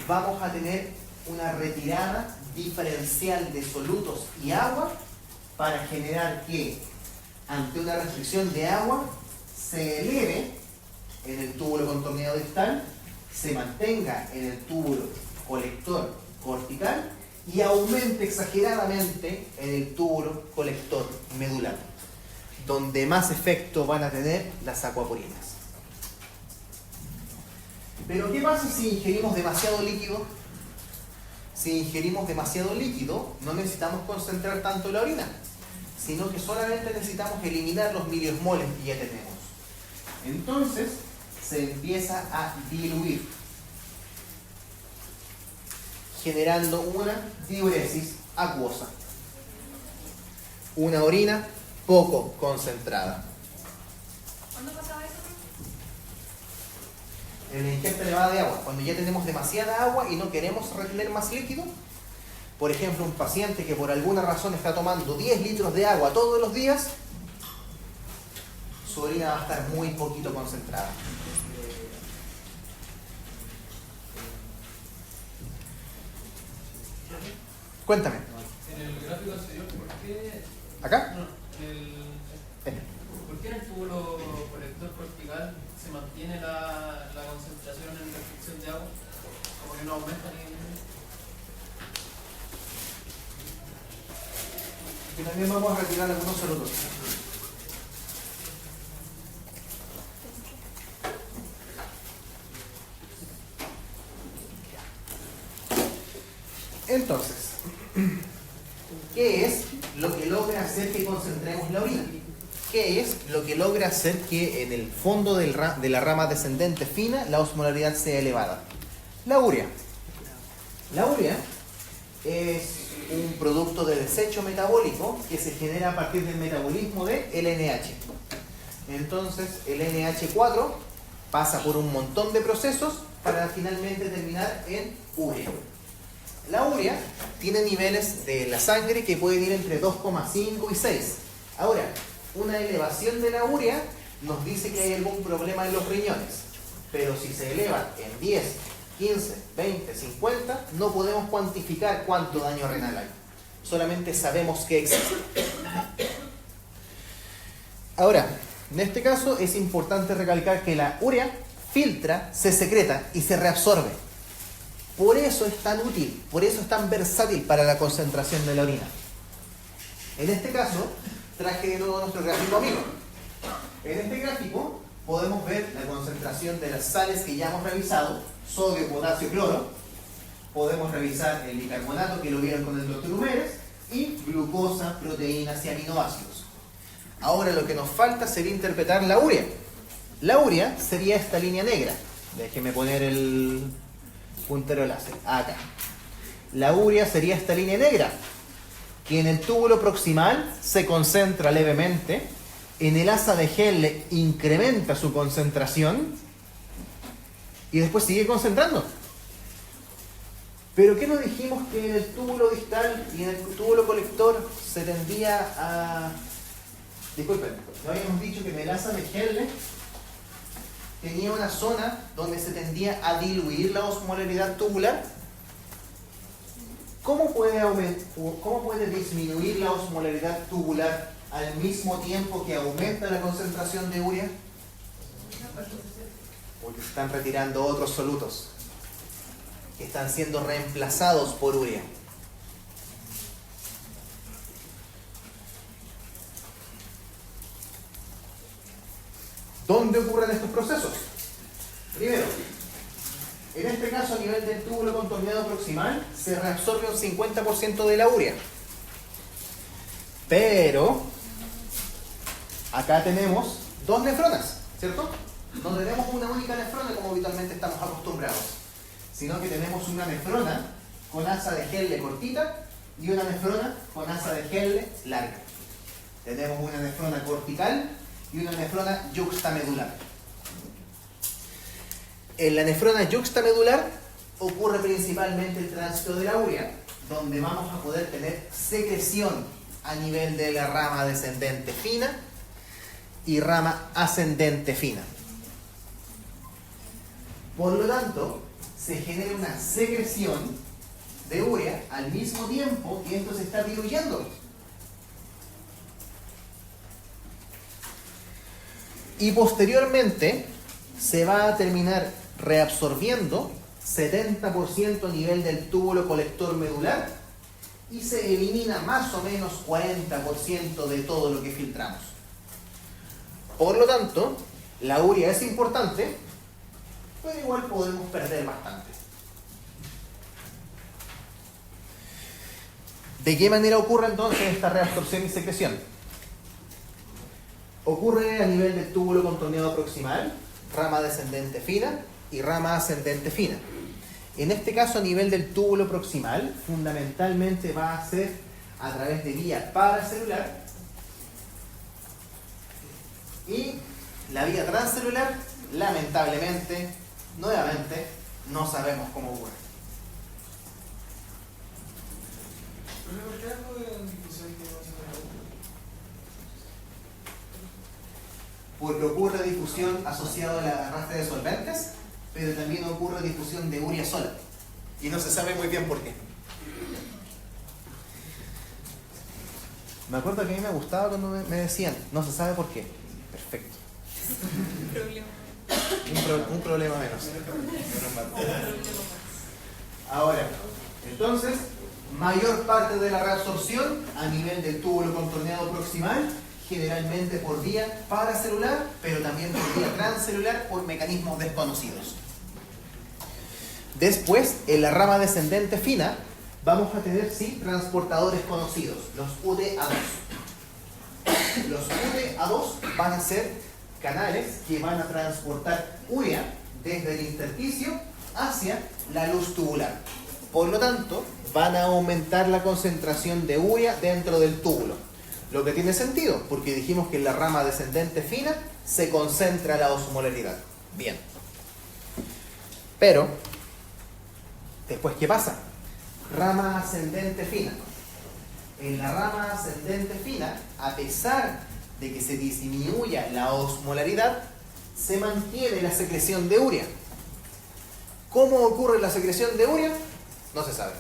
vamos a tener una retirada diferencial de solutos y agua para generar que ante una restricción de agua se eleve en el túbulo contorneado distal, se mantenga en el túbulo colector cortical y aumente exageradamente en el túbulo colector medular, donde más efecto van a tener las acuaporinas. Pero ¿qué pasa si ingerimos demasiado líquido? Si ingerimos demasiado líquido, no necesitamos concentrar tanto la orina, sino que solamente necesitamos eliminar los miliosmoles que ya tenemos. Entonces, se empieza a diluir, generando una diuresis acuosa, una orina poco concentrada. ¿Cuándo pasaba eso? En la ingesta elevada de agua, cuando ya tenemos demasiada agua y no queremos retener más líquido. Por ejemplo, un paciente que por alguna razón está tomando 10 litros de agua todos los días, su orina va a estar muy poquito concentrada. Cuéntame. En el gráfico anterior, ¿por qué? ¿Acá? No, ¿por qué en el túbulo colector colector cortical se mantiene la concentración en restricción de agua, como que no aumenta ni. Y también vamos a retirar algunos solutos. Entonces, ¿qué es lo que logra hacer que concentremos la orina? ¿Qué es lo que logra hacer que en el fondo de la rama descendente fina la osmolaridad sea elevada? La urea. La urea es un producto de desecho metabólico que se genera a partir del metabolismo de LNH. Entonces, el NH4 pasa por un montón de procesos para finalmente terminar en urea. La urea tiene niveles de la sangre que pueden ir entre 2,5 y 6. Ahora, una elevación de la urea nos dice que hay algún problema en los riñones. Pero si se eleva en 10, 15, 20, 50, no podemos cuantificar cuánto daño renal hay. Solamente sabemos que existe. Ahora, en este caso es importante recalcar que la urea filtra, se secreta y se reabsorbe. Por eso es tan útil, por eso es tan versátil para la concentración de la orina. En este caso, traje de nuevo nuestro gráfico amigo. En este gráfico podemos ver la concentración de las sales que ya hemos revisado, sodio, potasio, cloro. Podemos revisar el bicarbonato, que lo vieron con el doctor Humérez, y glucosa, proteínas y aminoácidos. Ahora lo que nos falta sería interpretar la urea. La urea sería esta línea negra. Déjeme poner el puntero láser. Acá. La urea sería esta línea negra, que en el túbulo proximal se concentra levemente, en el asa de Henle incrementa su concentración y después sigue concentrando. Pero ¿qué nos dijimos? Que en el túbulo distal y en el túbulo colector se tendía a... Disculpen, no habíamos dicho que en el asa de Henle tenía una zona donde se tendía a diluir la osmolaridad tubular. ¿Cómo puede disminuir la osmolaridad tubular al mismo tiempo que aumenta la concentración de urea? Porque se están retirando otros solutos que están siendo reemplazados por urea. ¿Dónde ocurren estos procesos? Primero, en este caso a nivel del túbulo contorneado proximal se reabsorbe un 50% de la urea. Pero acá tenemos dos nefronas, ¿cierto? No tenemos una única nefrona como habitualmente estamos acostumbrados, sino que tenemos una nefrona con asa de Henle cortita y una nefrona con asa de Henle larga. Tenemos una nefrona cortical y una nefrona yuxtamedular. En la nefrona yuxtamedular ocurre principalmente el tránsito de la urea, donde vamos a poder tener secreción a nivel de la rama descendente fina y rama ascendente fina. Por lo tanto, se genera una secreción de urea al mismo tiempo que esto se está diluyendo. Y posteriormente se va a terminar reabsorbiendo 70% a nivel del túbulo colector medular y se elimina más o menos 40% de todo lo que filtramos. Por lo tanto, la urea es importante, pero igual podemos perder bastante. ¿De qué manera ocurre entonces esta reabsorción y secreción? Ocurre a nivel del túbulo contorneado proximal, rama descendente fina y rama ascendente fina. En este caso, a nivel del túbulo proximal, fundamentalmente va a ser a través de vía paracelular, y la vía transcelular, lamentablemente, nuevamente, no sabemos cómo ocurre. Porque ocurre difusión asociada a la arrastre de solventes, pero también ocurre difusión de urea sola. Y no se sabe muy bien por qué. Me acuerdo que a mí me gustaba cuando me decían, no se sabe por qué. Perfecto. Un problema menos. Ahora, entonces, mayor parte de la reabsorción a nivel del túbulo contorneado proximal, generalmente por vía paracelular, pero también por vía transcelular por mecanismos desconocidos. Después, en la rama descendente fina, vamos a tener, sí, transportadores conocidos, los UDA2. Los UDA2 van a ser canales que van a transportar urea desde el intersticio hacia la luz tubular. Por lo tanto, van a aumentar la concentración de urea dentro del túbulo. Lo que tiene sentido, porque dijimos que en la rama descendente fina se concentra la osmolaridad. Bien. Pero, después, ¿qué pasa? Rama ascendente fina. En la rama ascendente fina, a pesar de que se disminuya la osmolaridad, se mantiene la secreción de urea. ¿Cómo ocurre la secreción de urea? No se sabe.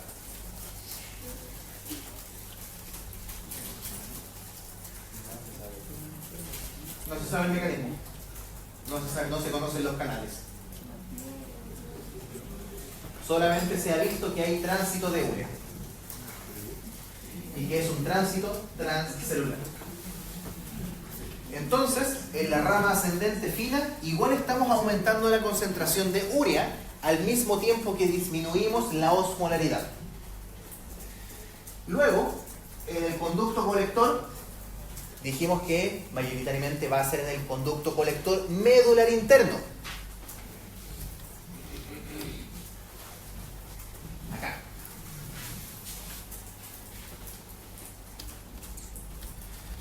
No se sabe el mecanismo. No se conocen los canales. Solamente se ha visto que hay tránsito de urea. Y que es un tránsito transcelular. Entonces, en la rama ascendente fina, igual estamos aumentando la concentración de urea al mismo tiempo que disminuimos la osmolaridad. Luego, en el conducto colector, dijimos que mayoritariamente va a ser en el conducto colector medular interno. Acá.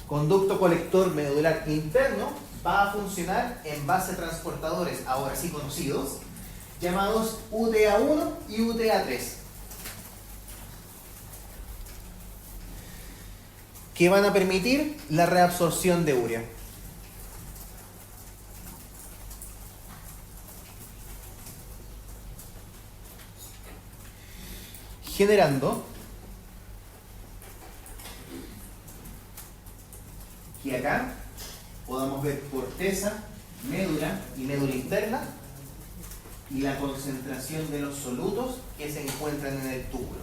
Conducto colector medular interno va a funcionar en base a transportadores, ahora sí conocidos, llamados UTA1 y UTA3. Que van a permitir la reabsorción de urea. Generando que acá podamos ver corteza, médula y médula interna y la concentración de los solutos que se encuentran en el túbulo,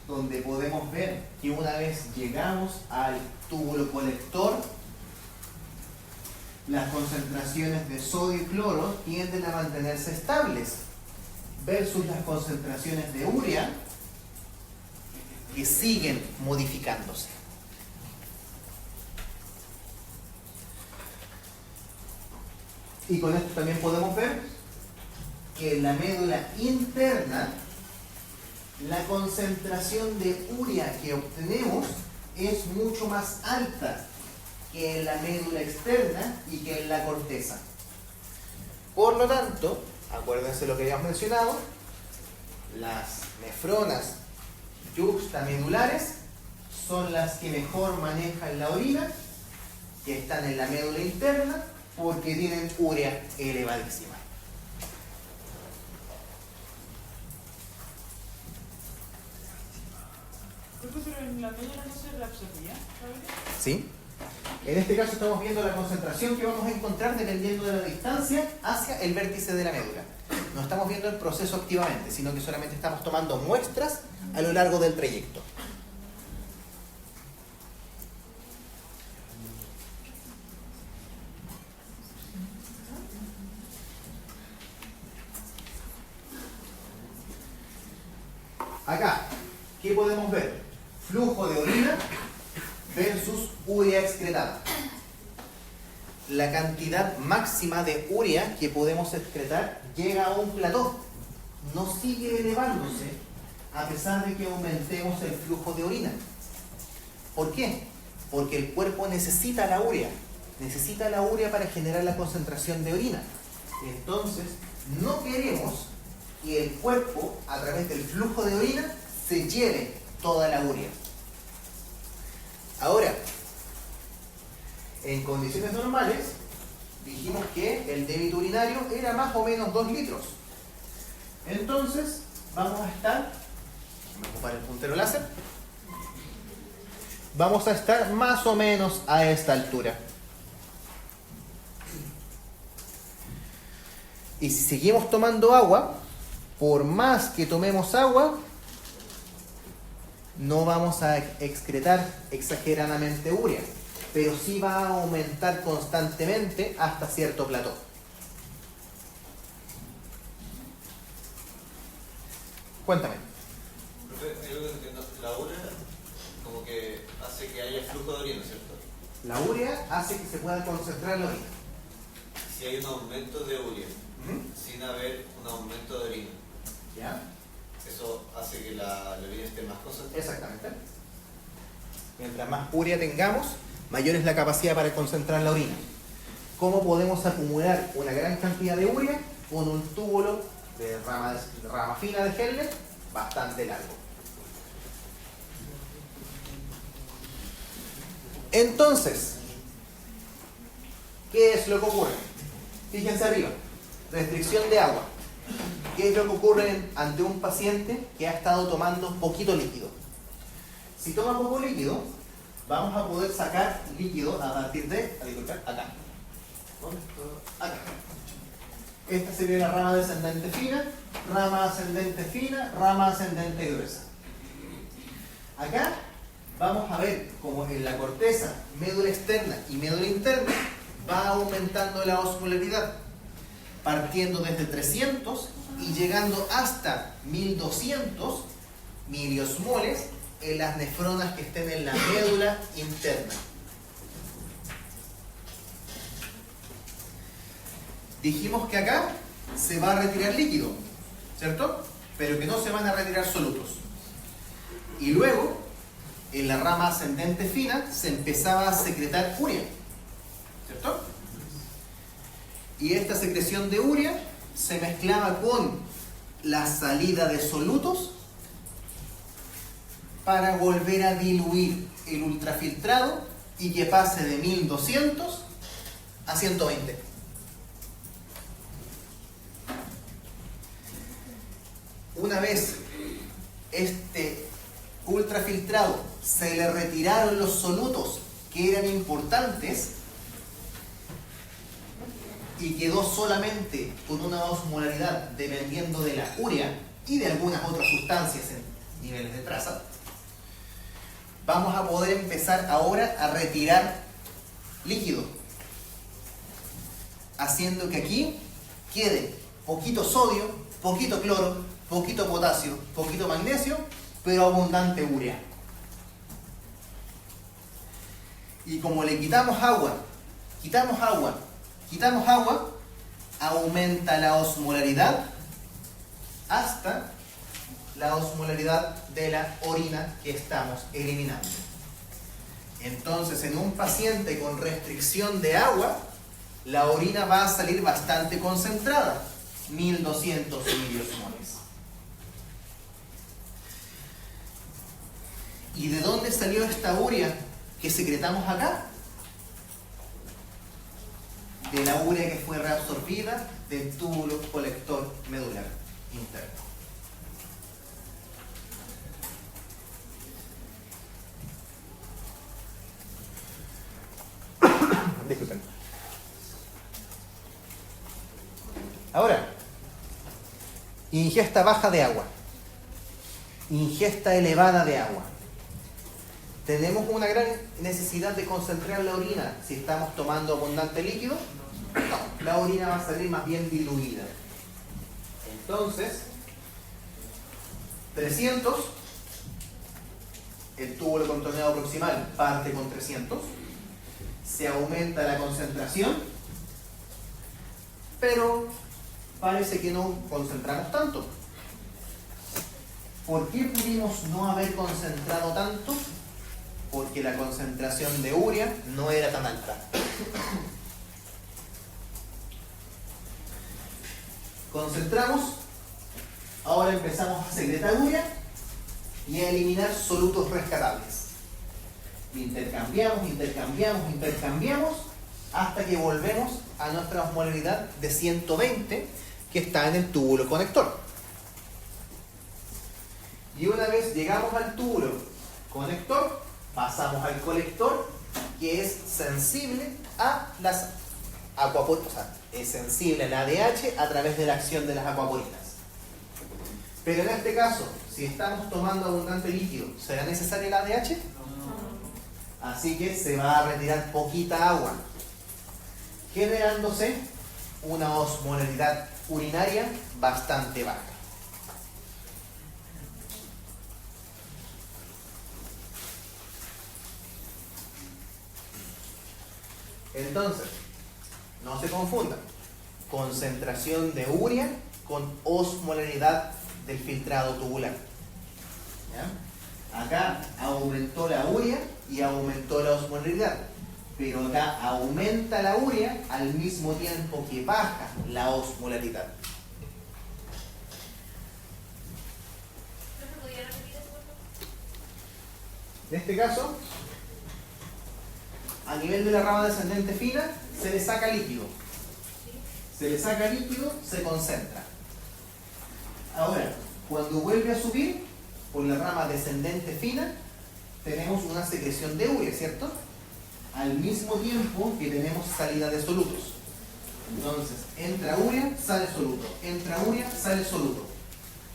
donde podemos ver que una vez llegamos al túbulo colector, las concentraciones de sodio y cloro tienden a mantenerse estables versus las concentraciones de urea que siguen modificándose. Y con esto también podemos ver que en la médula interna la concentración de urea que obtenemos es mucho más alta que en la médula externa y que en la corteza. Por lo tanto, acuérdense lo que habíamos mencionado, las nefronas yuxtamedulares son las que mejor manejan la orina, que están en la médula interna, porque tienen urea elevadísima. Pero en la médula no se reabsorbía, ¿sabes? ¿Sí? En este caso estamos viendo la concentración que vamos a encontrar dependiendo de la distancia hacia el vértice de la médula. No estamos viendo el proceso activamente, sino que solamente estamos tomando muestras a lo largo del trayecto. Acá, ¿qué podemos ver? Flujo de orina versus urea excretada. La cantidad máxima de urea que podemos excretar llega a un plató. No sigue elevándose a pesar de que aumentemos el flujo de orina. ¿Por qué? Porque el cuerpo necesita la urea. Necesita la urea para generar la concentración de orina. Entonces, no queremos que el cuerpo, a través del flujo de orina, se lleve toda la urea. Ahora, en condiciones normales, dijimos que el débito urinario era más o menos 2 litros. Entonces, vamos a estar, voy a ocupar el puntero láser, vamos a estar más o menos a esta altura. Y si seguimos tomando agua, por más que tomemos agua, no vamos a excretar exageradamente urea, pero sí va a aumentar constantemente hasta cierto plató. Cuéntame. La urea como que hace que haya flujo de orina, ¿cierto? La urea hace que se pueda concentrar la orina. Si hay un aumento de urea, sin haber un aumento de orina, ¿Ya? eso hace que la orina esté más concentrada. Exactamente. Mientras más urea tengamos, mayor es la capacidad para concentrar la orina. ¿Cómo podemos acumular una gran cantidad de urea? Con un túbulo de rama fina de Henle bastante largo. Entonces, ¿qué es lo que ocurre? Fíjense arriba, restricción de agua. ¿Qué es lo que ocurre ante un paciente que ha estado tomando poquito líquido? Si toma poco líquido, vamos a poder sacar líquido a partir de, acá. ¿Dónde está? Acá. Esta sería la rama descendente fina, rama ascendente fina, rama ascendente gruesa. Acá vamos a ver como en la corteza, médula externa y médula interna va aumentando la osmolaridad, partiendo desde 300 y llegando hasta 1200 miliosmoles en las nefronas que estén en la médula interna. Dijimos que acá se va a retirar líquido, ¿cierto? Pero que no se van a retirar solutos. Y luego, en la rama ascendente fina, se empezaba a secretar urea, ¿cierto? Y esta secreción de urea se mezclaba con la salida de solutos para volver a diluir el ultrafiltrado y que pase de 1200 a 120. Una vez este ultrafiltrado se le retiraron los solutos que eran importantes y quedó solamente con una osmolaridad dependiendo de la urea y de algunas otras sustancias en niveles de traza, vamos a poder empezar ahora a retirar líquido, haciendo que aquí quede poquito sodio, poquito cloro, poquito potasio, poquito magnesio, pero abundante urea. Y como le quitamos agua, aumenta la osmolaridad hasta la osmolaridad de la orina que estamos eliminando. Entonces, en un paciente con restricción de agua, la orina va a salir bastante concentrada, 1200 miliosmoles. ¿Y de dónde salió esta urea que secretamos acá? De la urea que fue reabsorbida del túbulo colector medular interno. Disculpen. Ahora, ingesta baja de agua, ingesta elevada de agua. ¿Tenemos una gran necesidad de concentrar la orina si estamos tomando abundante líquido? No, la orina va a salir más bien diluida. Entonces, 300, el túbulo contorneado proximal parte con 300, se aumenta la concentración, pero parece que no concentramos tanto. ¿Por qué pudimos no haber concentrado tanto? Porque la concentración de urea no era tan alta. Concentramos, ahora empezamos a secretar urea y a eliminar solutos rescatables. Intercambiamos hasta que volvemos a nuestra osmolaridad de 120 que está en el túbulo conector. Y una vez llegamos al túbulo conector, pasamos al colector, que es sensible a las o sea, es sensible al ADH a través de la acción de las acuaporinas. Pero en este caso, si estamos tomando abundante líquido, ¿será necesario el ADH? Así que se va a retirar poquita agua, generándose una osmolaridad urinaria bastante baja. Entonces, no se confundan, concentración de urea con osmolaridad del filtrado tubular. ¿Ya? Acá aumentó la urea y aumentó la osmolaridad, pero acá aumenta la urea al mismo tiempo que baja la osmolaridad. En este caso, a nivel de la rama descendente fina, se le saca líquido. Se le saca líquido, se concentra. Ahora, cuando vuelve a subir, por la rama descendente fina, tenemos una secreción de urea, ¿cierto? Al mismo tiempo que tenemos salida de solutos. Entonces, entra urea, sale soluto. Entra urea, sale soluto.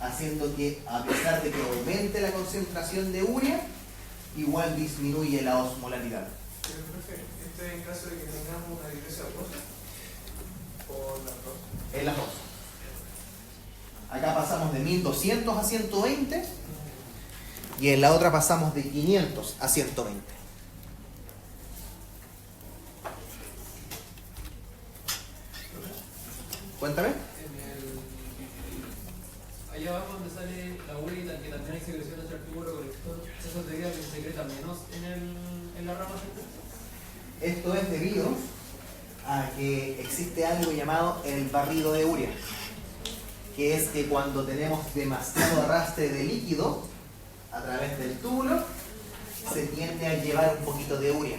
Haciendo que, a pesar de que aumente la concentración de urea, igual disminuye la osmolaridad. Pero, profe, ¿esto es en caso de que tengamos una digresa acuosa? ¿O las dos? En las dos. Acá pasamos de 1200 a 120 y en la otra pasamos de 500 a 120. Cuéntame. Allá abajo donde sale la urea, que también hay secreción hacia el túbulo colector, ¿eso te diga que se secreta menos en la rama central? Esto es debido a que existe algo llamado el barrido de urea, que es que cuando tenemos demasiado arrastre de líquido a través del túbulo, se tiende a llevar un poquito de urea.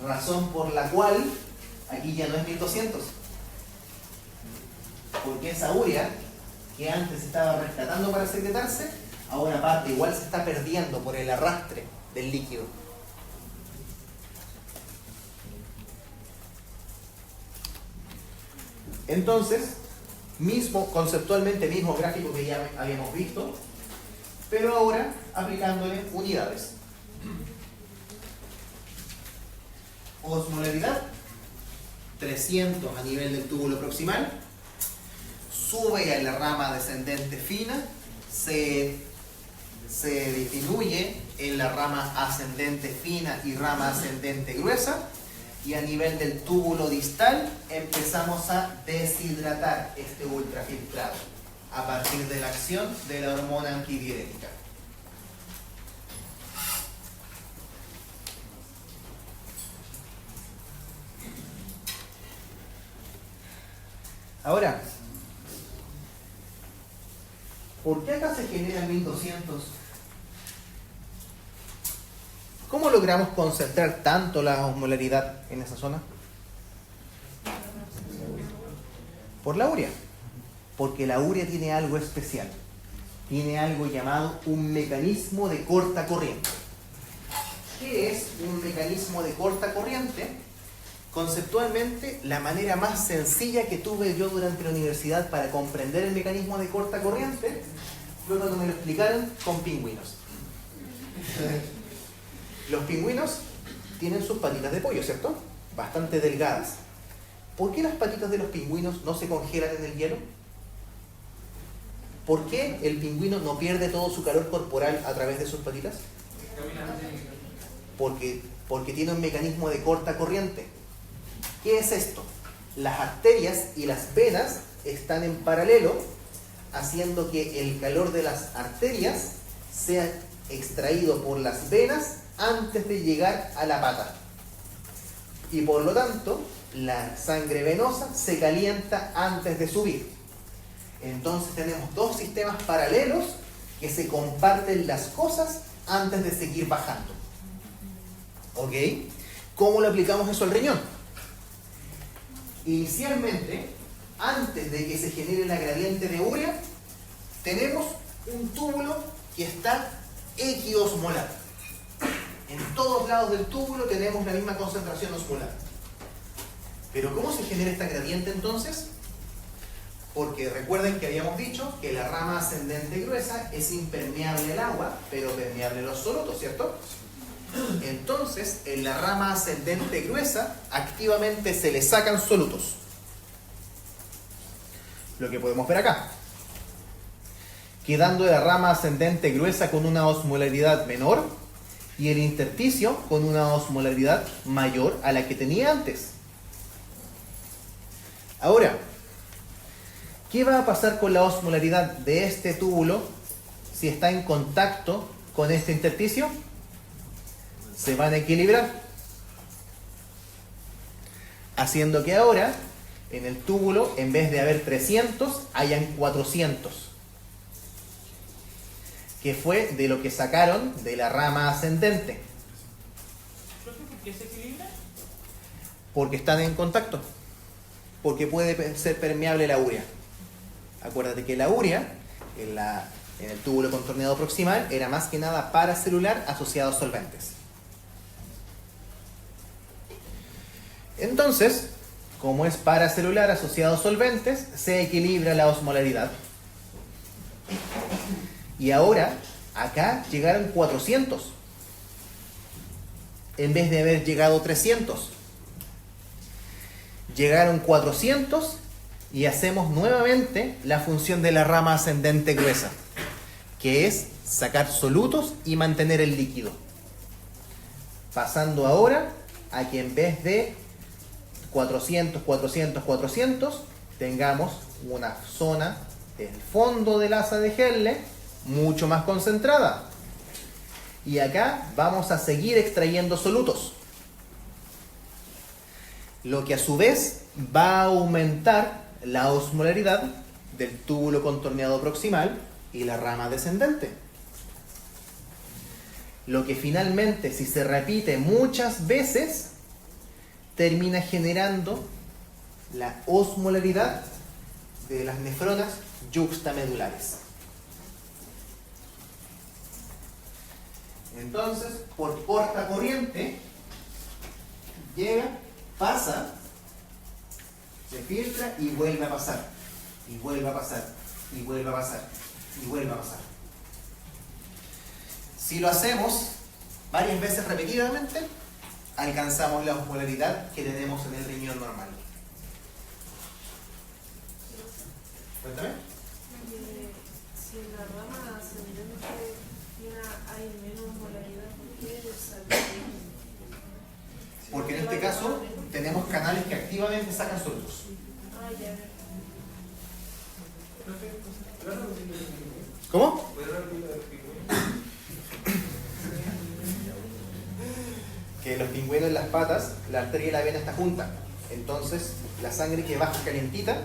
Razón por la cual aquí ya no es 1200. Porque esa urea que antes estaba rescatando para secretarse, ahora aparte igual se está perdiendo por el arrastre del líquido. Entonces, conceptualmente mismo gráfico que ya habíamos visto, pero ahora aplicándole unidades. Osmolaridad 300 a nivel del túbulo proximal, sube a la rama descendente fina, se disminuye en la rama ascendente fina y rama ascendente gruesa, y a nivel del túbulo distal empezamos a deshidratar este ultrafiltrado a partir de la acción de la hormona antidiurética. Ahora, ¿por qué acá se genera 1200? ¿Cómo logramos concentrar tanto la osmolaridad en esa zona? Por la urea. Porque la urea tiene algo especial. Tiene algo llamado un mecanismo de corta corriente. ¿Qué es un mecanismo de corta corriente? Conceptualmente, la manera más sencilla que tuve yo durante la universidad para comprender el mecanismo de corta corriente fue cuando me lo explicaron con pingüinos. Los pingüinos tienen sus patitas de pollo, ¿cierto? Bastante delgadas. ¿Por qué las patitas de los pingüinos no se congelan en el hielo? ¿Por qué el pingüino no pierde todo su calor corporal a través de sus patitas? Porque tiene un mecanismo de corta corriente. ¿Qué es esto? Las arterias y las venas están en paralelo, haciendo que el calor de las arterias sea extraído por las venas antes de llegar a la pata. Y por lo tanto, la sangre venosa se calienta antes de subir. Entonces tenemos dos sistemas paralelos que se comparten las cosas antes de seguir bajando. ¿Ok? ¿Cómo lo aplicamos eso al riñón? Inicialmente, antes de que se genere la gradiente de urea, tenemos un túbulo que está equiosmolar. En todos lados del túbulo tenemos la misma concentración osmolar. Pero ¿cómo se genera esta gradiente entonces? Porque recuerden que habíamos dicho que la rama ascendente gruesa es impermeable al agua, pero permeable a los solutos, ¿cierto? Entonces, en la rama ascendente gruesa, activamente se le sacan solutos. Lo que podemos ver acá. Quedando la rama ascendente gruesa con una osmolaridad menor y el intersticio con una osmolaridad mayor a la que tenía antes. Ahora, ¿qué va a pasar con la osmolaridad de este túbulo si está en contacto con este intersticio? Se van a equilibrar, haciendo que ahora en el túbulo, en vez de haber 300, hayan 400, que fue de lo que sacaron de la rama ascendente. ¿Por qué se equilibra? Porque están en contacto, porque puede ser permeable la urea. Acuérdate que la urea, en el túbulo contorneado proximal, era más que nada paracelular asociado a solventes. Entonces, como es paracelular asociado a solventes, se equilibra la osmolaridad. Y ahora, acá llegaron 400, en vez de haber llegado 300. Llegaron 400 y hacemos nuevamente la función de la rama ascendente gruesa, que es sacar solutos y mantener el líquido. Pasando ahora a que en vez de 400, 400, 400, tengamos una zona del fondo del asa de Henle mucho más concentrada. Y acá vamos a seguir extrayendo solutos, lo que a su vez va a aumentar la osmolaridad del túbulo contorneado proximal y la rama descendente. Lo que finalmente, si se repite muchas veces, termina generando la osmolaridad de las nefronas yuxtamedulares. Entonces, por corta corriente, llega, pasa, se filtra y vuelve a pasar, y vuelve a pasar, y vuelve a pasar, y vuelve a pasar. Si lo hacemos varias veces repetidamente, alcanzamos la osmolaridad que tenemos en el riñón normal. Cuéntame. Si en la rama ascendente hay menos molaridad, ¿por qué sale? Porque en este caso tenemos canales que activamente sacan solutos. Ah, ya. ¿Cómo? Que los pingüinos en las patas, la arteria y la vena está junta. Entonces, la sangre que baja calientita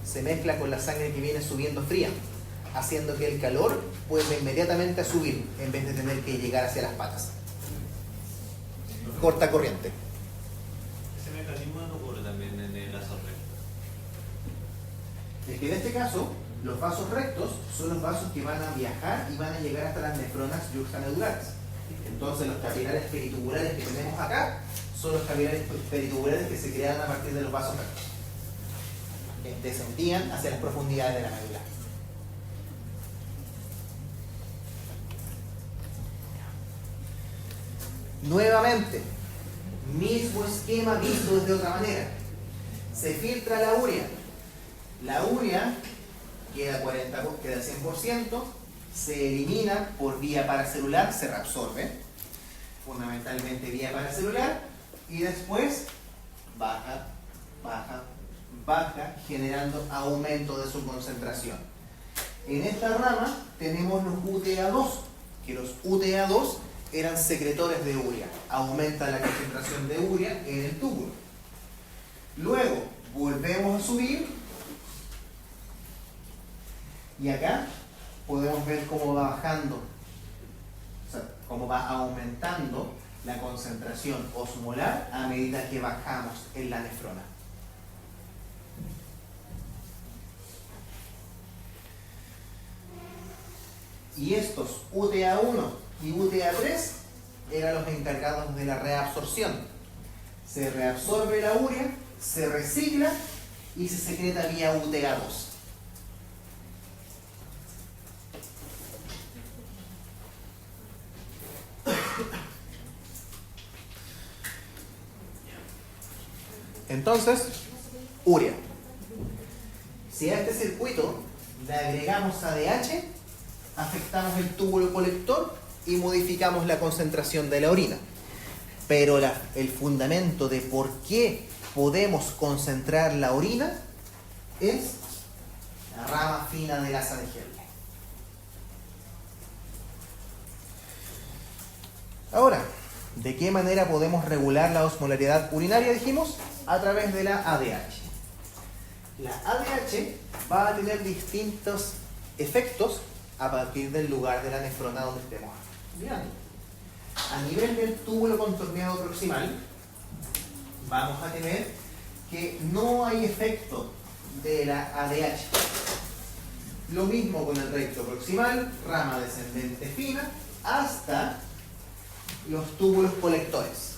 se mezcla con la sangre que viene subiendo fría, haciendo que el calor vuelva inmediatamente a subir en vez de tener que llegar hacia las patas. Corta corriente. ¿Ese mecanismo no ocurre también en el vaso recto? Es que en este caso, los vasos rectos son los vasos que van a viajar y van a llegar hasta las nefronas yuxtamedulares. Entonces los capilares peritubulares que tenemos acá son los capilares peritubulares que se crean a partir de los vasos rectos, que descendían hacia las profundidades de la médula. Nuevamente, mismo esquema visto desde otra manera. Se filtra la urea. La urea queda 100%, se elimina por vía paracelular, se reabsorbe, fundamentalmente vía paracelular, y después baja, baja, baja, generando aumento de su concentración. En esta rama tenemos los UTA2, que los UTA2 eran secretores de urea, aumenta la concentración de urea en el túbulo. Luego volvemos a subir y acá podemos ver cómo va bajando, o sea, cómo va aumentando la concentración osmolar a medida que bajamos en la nefrona. Y estos UTA1 y UTA3 eran los encargados de la reabsorción. Se reabsorbe la urea, se recicla y se secreta vía UTA2. Entonces, urea. Si a este circuito le agregamos ADH, afectamos el túbulo colector y modificamos la concentración de la orina. Pero el fundamento de por qué podemos concentrar la orina es la rama fina del asa de Henle. Ahora, ¿de qué manera podemos regular la osmolaridad urinaria? Dijimos, a través de la ADH. La ADH va a tener distintos efectos a partir del lugar de la nefrona donde estemos mirando. A nivel del túbulo contorneado proximal, vamos a tener que no hay efecto de la ADH. Lo mismo con el recto proximal, rama descendente fina, hasta los túbulos colectores,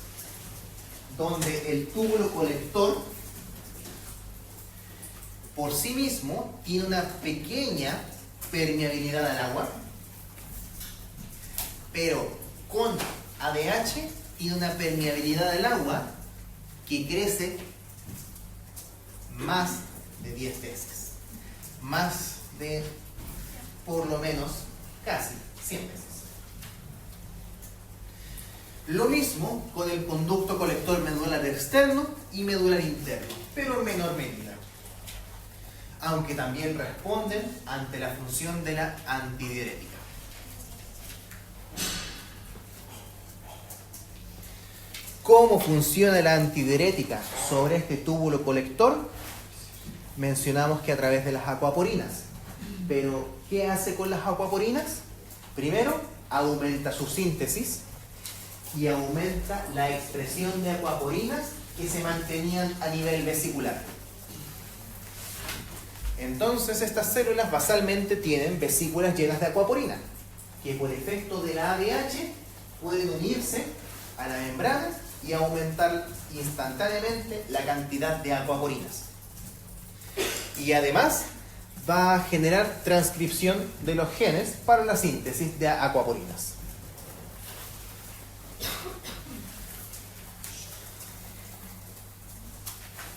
donde el túbulo colector por sí mismo tiene una pequeña permeabilidad al agua, pero con ADH tiene una permeabilidad al agua que crece más de 10 veces, más de por lo menos casi 100 veces. Lo mismo con el conducto colector medular externo y medular interno, pero en menor medida, aunque también responden ante la función de la antidiurética. ¿Cómo funciona la antidiurética sobre este túbulo colector? Mencionamos que a través de las acuaporinas. Pero, ¿qué hace con las acuaporinas? Primero, aumenta su síntesis y aumenta la expresión de acuaporinas que se mantenían a nivel vesicular. Entonces, estas células basalmente tienen vesículas llenas de acuaporina, que por efecto de la ADH pueden unirse a la membrana y aumentar instantáneamente la cantidad de acuaporinas. Y además va a generar transcripción de los genes para la síntesis de acuaporinas.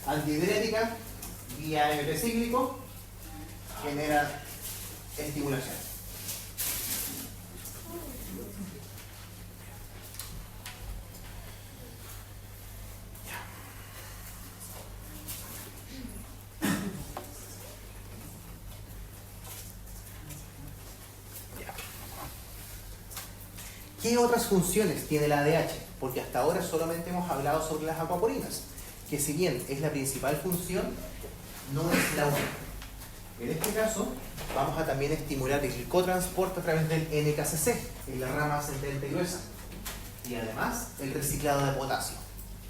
Antidiurética vía MP cíclico genera estimulación. ¿Qué otras funciones tiene la ADH? Porque hasta ahora solamente hemos hablado sobre las acuaporinas, que si bien es la principal función, no es la única. En este caso, vamos a también estimular el cotransporte a través del NKCC, en la rama ascendente gruesa, y además el reciclado de potasio.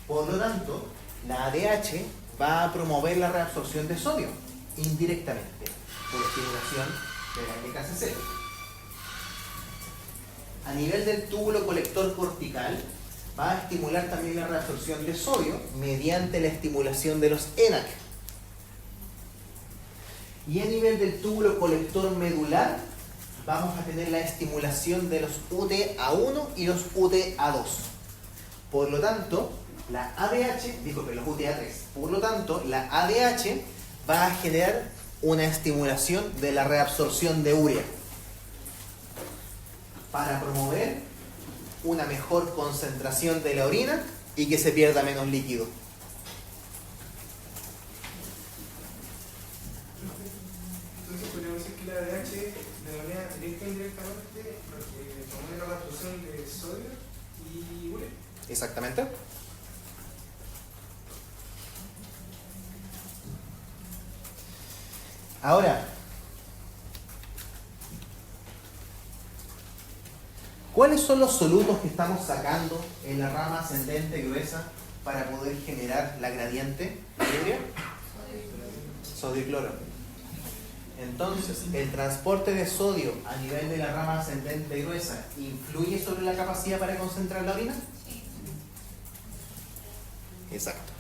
Por lo tanto, la ADH va a promover la reabsorción de sodio indirectamente por estimulación de la NKCC. A nivel del túbulo colector cortical, va a estimular también la reabsorción de sodio mediante la estimulación de los ENaC. Y a nivel del túbulo colector medular, vamos a tener la estimulación de los UTA1 y los UTA2. Por lo tanto, la ADH, los UTA3, por lo tanto, la ADH va a generar una estimulación de la reabsorción de urea para promover una mejor concentración de la orina y que se pierda menos líquido. Entonces podríamos decir que la ADH de manera directa e indirectamente promueve la reabsorción de sodio y urea. Exactamente. Ahora, ¿cuáles son los solutos que estamos sacando en la rama ascendente gruesa para poder generar la gradiente de urea? Sodio y cloro. Entonces, ¿el transporte de sodio a nivel de la rama ascendente gruesa influye sobre la capacidad para concentrar la orina? Exacto.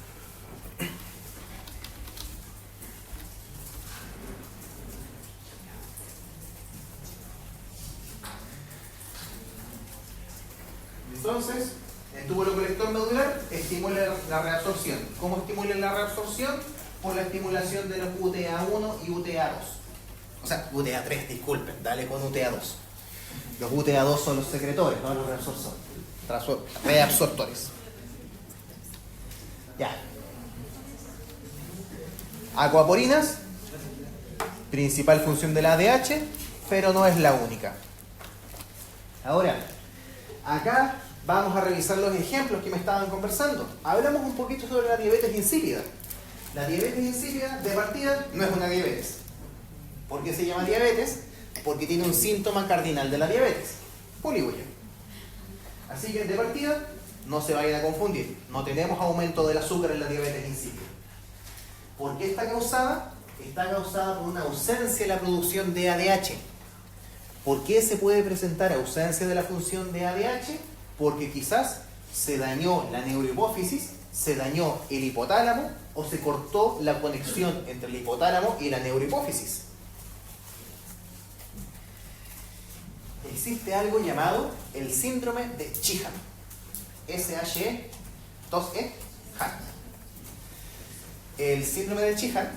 estimula la reabsorción. ¿Cómo estimula la reabsorción? Por la estimulación de los UTA1 y UTA2. O sea, UTA3, disculpen, dale con UTA2. Los UTA2 son los secretores, no los reabsortores. Ya. Aquaporinas, principal función de la ADH, pero no es la única. Ahora, acá vamos a revisar los ejemplos que me estaban conversando. Hablamos un poquito sobre la diabetes insípida. La diabetes insípida, de partida, no es una diabetes. ¿Por qué se llama diabetes? Porque tiene un síntoma cardinal de la diabetes, poliuria. Así que de partida, no se vayan a confundir. No tenemos aumento del azúcar en la diabetes insípida. ¿Por qué está causada? Está causada por una ausencia en la producción de ADH. ¿Por qué se puede presentar ausencia de la función de ADH? Porque quizás se dañó la neurohipófisis, se dañó el hipotálamo o se cortó la conexión entre el hipotálamo y la neurohipófisis. Existe algo llamado el síndrome de Sheehan. SHE 2E HAN. El síndrome de Sheehan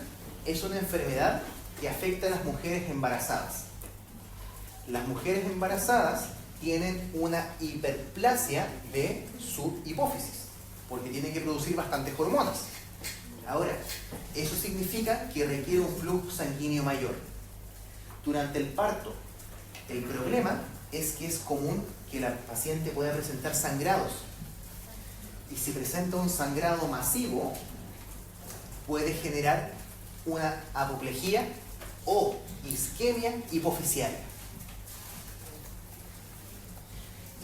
es una enfermedad que afecta a las mujeres embarazadas. Las mujeres embarazadas tienen una hiperplasia de su hipófisis, porque tienen que producir bastantes hormonas. Ahora, eso significa que requiere un flujo sanguíneo mayor. Durante el parto, el problema es que es común que la paciente pueda presentar sangrados. Y si presenta un sangrado masivo, puede generar una apoplejía o isquemia hipofisiaria.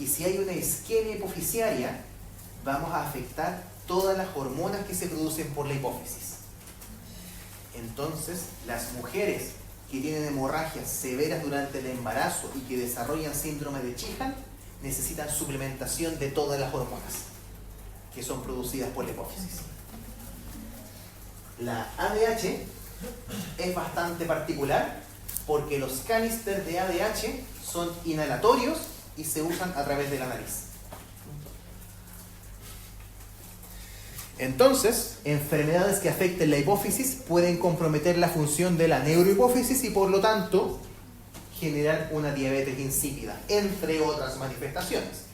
Y si hay una isquemia hipofisiaria, vamos a afectar todas las hormonas que se producen por la hipófisis. Entonces, las mujeres que tienen hemorragias severas durante el embarazo y que desarrollan síndrome de Sheehan necesitan suplementación de todas las hormonas que son producidas por la hipófisis. La ADH es bastante particular porque los canisters de ADH son inhalatorios y se usan a través de la nariz. Entonces, enfermedades que afecten la hipófisis pueden comprometer la función de la neurohipófisis y por lo tanto generar una diabetes insípida, entre otras manifestaciones.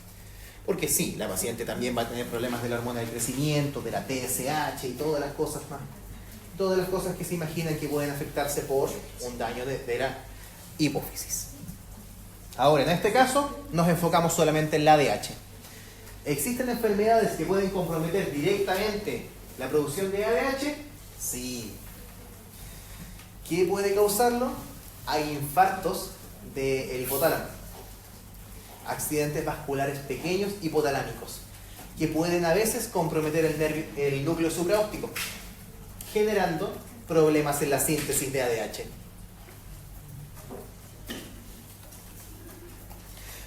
Porque sí, la paciente también va a tener problemas de la hormona del crecimiento, de la TSH y todas las cosas más. Todas las cosas que se imaginan que pueden afectarse por un daño de la hipófisis. Ahora, en este caso, nos enfocamos solamente en la ADH. ¿Existen enfermedades que pueden comprometer directamente la producción de ADH? Sí. ¿Qué puede causarlo? Hay infartos del hipotálamo, accidentes vasculares pequeños hipotalámicos, que pueden a veces comprometer el núcleo supraóptico, generando problemas en la síntesis de ADH.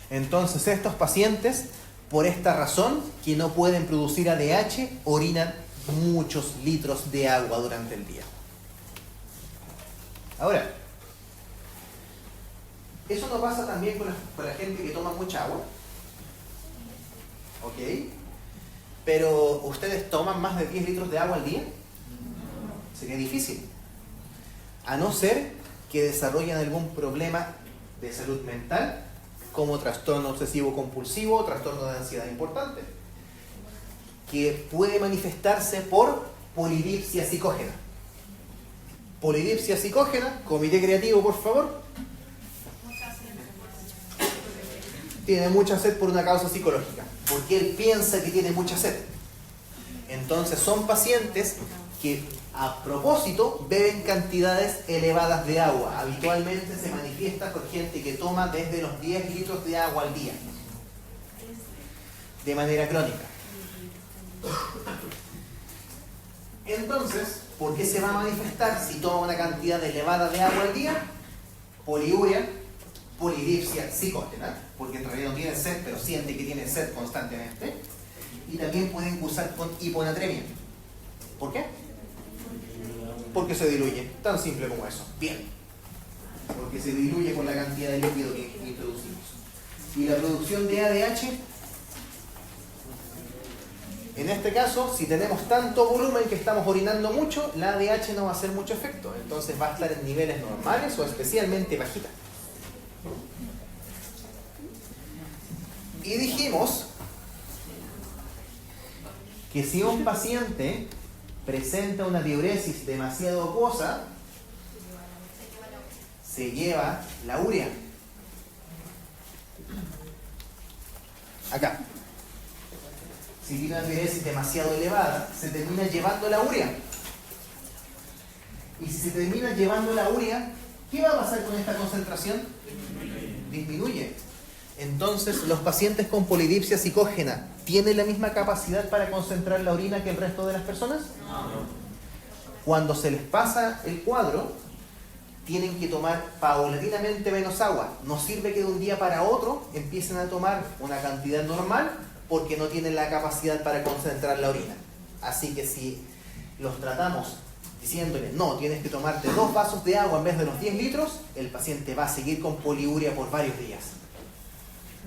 Entonces, estos pacientes, por esta razón, que no pueden producir ADH, orinan muchos litros de agua durante el día. Ahora, eso no pasa también con la gente que toma mucha agua. ¿Ok? Pero, ¿ustedes toman más de 10 litros de agua al día? Sería difícil. A no ser que desarrollen algún problema de salud mental, como trastorno obsesivo compulsivo o trastorno de ansiedad importante, que puede manifestarse por polidipsia psicógena. Polidipsia psicógena, comité creativo, por favor. Tiene mucha sed por una causa psicológica, porque él piensa que tiene mucha sed. Entonces son pacientes que a propósito beben cantidades elevadas de agua. Habitualmente se manifiesta con gente que toma desde los 10 litros de agua al día, de manera crónica. Entonces, ¿por qué se va a manifestar si toma una cantidad elevada de agua al día? Poliuria, polidipsia psicógena, porque en realidad no tiene sed, pero siente que tiene sed constantemente. Y también pueden cursar con hiponatremia. ¿Por qué? Porque se diluye, tan simple como eso. Bien. Porque se diluye con la cantidad de líquido que introducimos. Y la producción de ADH En este caso, si tenemos tanto volumen que estamos orinando mucho, la ADH no va a hacer mucho efecto. Entonces va a estar en niveles normales o especialmente bajitas. Y dijimos que si un paciente presenta una diuresis demasiado acuosa, se lleva la urea. Acá. Si tiene una diuresis demasiado elevada, se termina llevando la urea. Y si se termina llevando la urea, ¿qué va a pasar con esta concentración? Disminuye. Entonces, los pacientes con polidipsia psicógena, ¿tienen la misma capacidad para concentrar la orina que el resto de las personas? No. Cuando se les pasa el cuadro, tienen que tomar paulatinamente menos agua. No sirve que de un día para otro empiecen a tomar una cantidad normal porque no tienen la capacidad para concentrar la orina. Así que si los tratamos diciéndole, no, tienes que tomarte 2 vasos de agua en vez de los 10 litros, el paciente va a seguir con poliuria por varios días.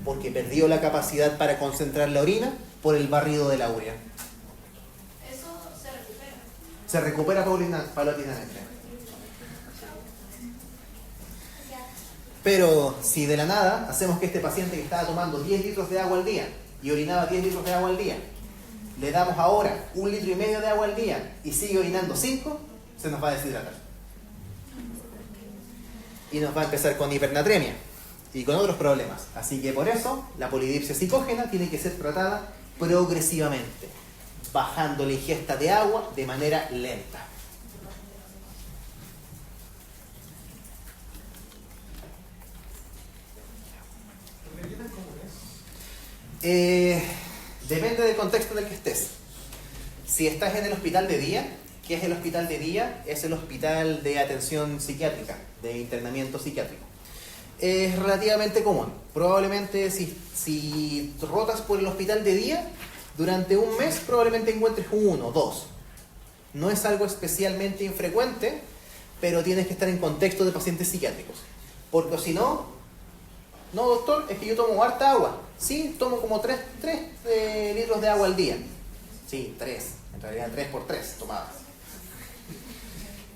Porque perdió la capacidad para concentrar la orina por el barrido de la urea. ¿Eso se recupera? Se recupera paulatinamente. Pero si de la nada hacemos que este paciente que estaba tomando 10 litros de agua al día y orinaba 10 litros de agua al día, le damos ahora 1,5 litros de agua al día y sigue orinando 5, se nos va a deshidratar. Y nos va a empezar con hipernatremia y con otros problemas. Así que por eso la polidipsia psicógena tiene que ser tratada progresivamente, bajando la ingesta de agua de manera lenta. Depende del contexto en el que estés. Si estás en el hospital de día, ¿qué es el hospital de día? Es el hospital de atención psiquiátrica, de internamiento psiquiátrico. Es relativamente común. Probablemente si rotas por el hospital de día, durante un mes probablemente encuentres 1 o 2. No es algo especialmente infrecuente, pero tienes que estar en contexto de pacientes psiquiátricos. Porque si no, no doctor, es que yo tomo harta agua. Sí, tomo como 3 litros de agua al día. Sí, 3. En realidad 3 por 3 tomadas.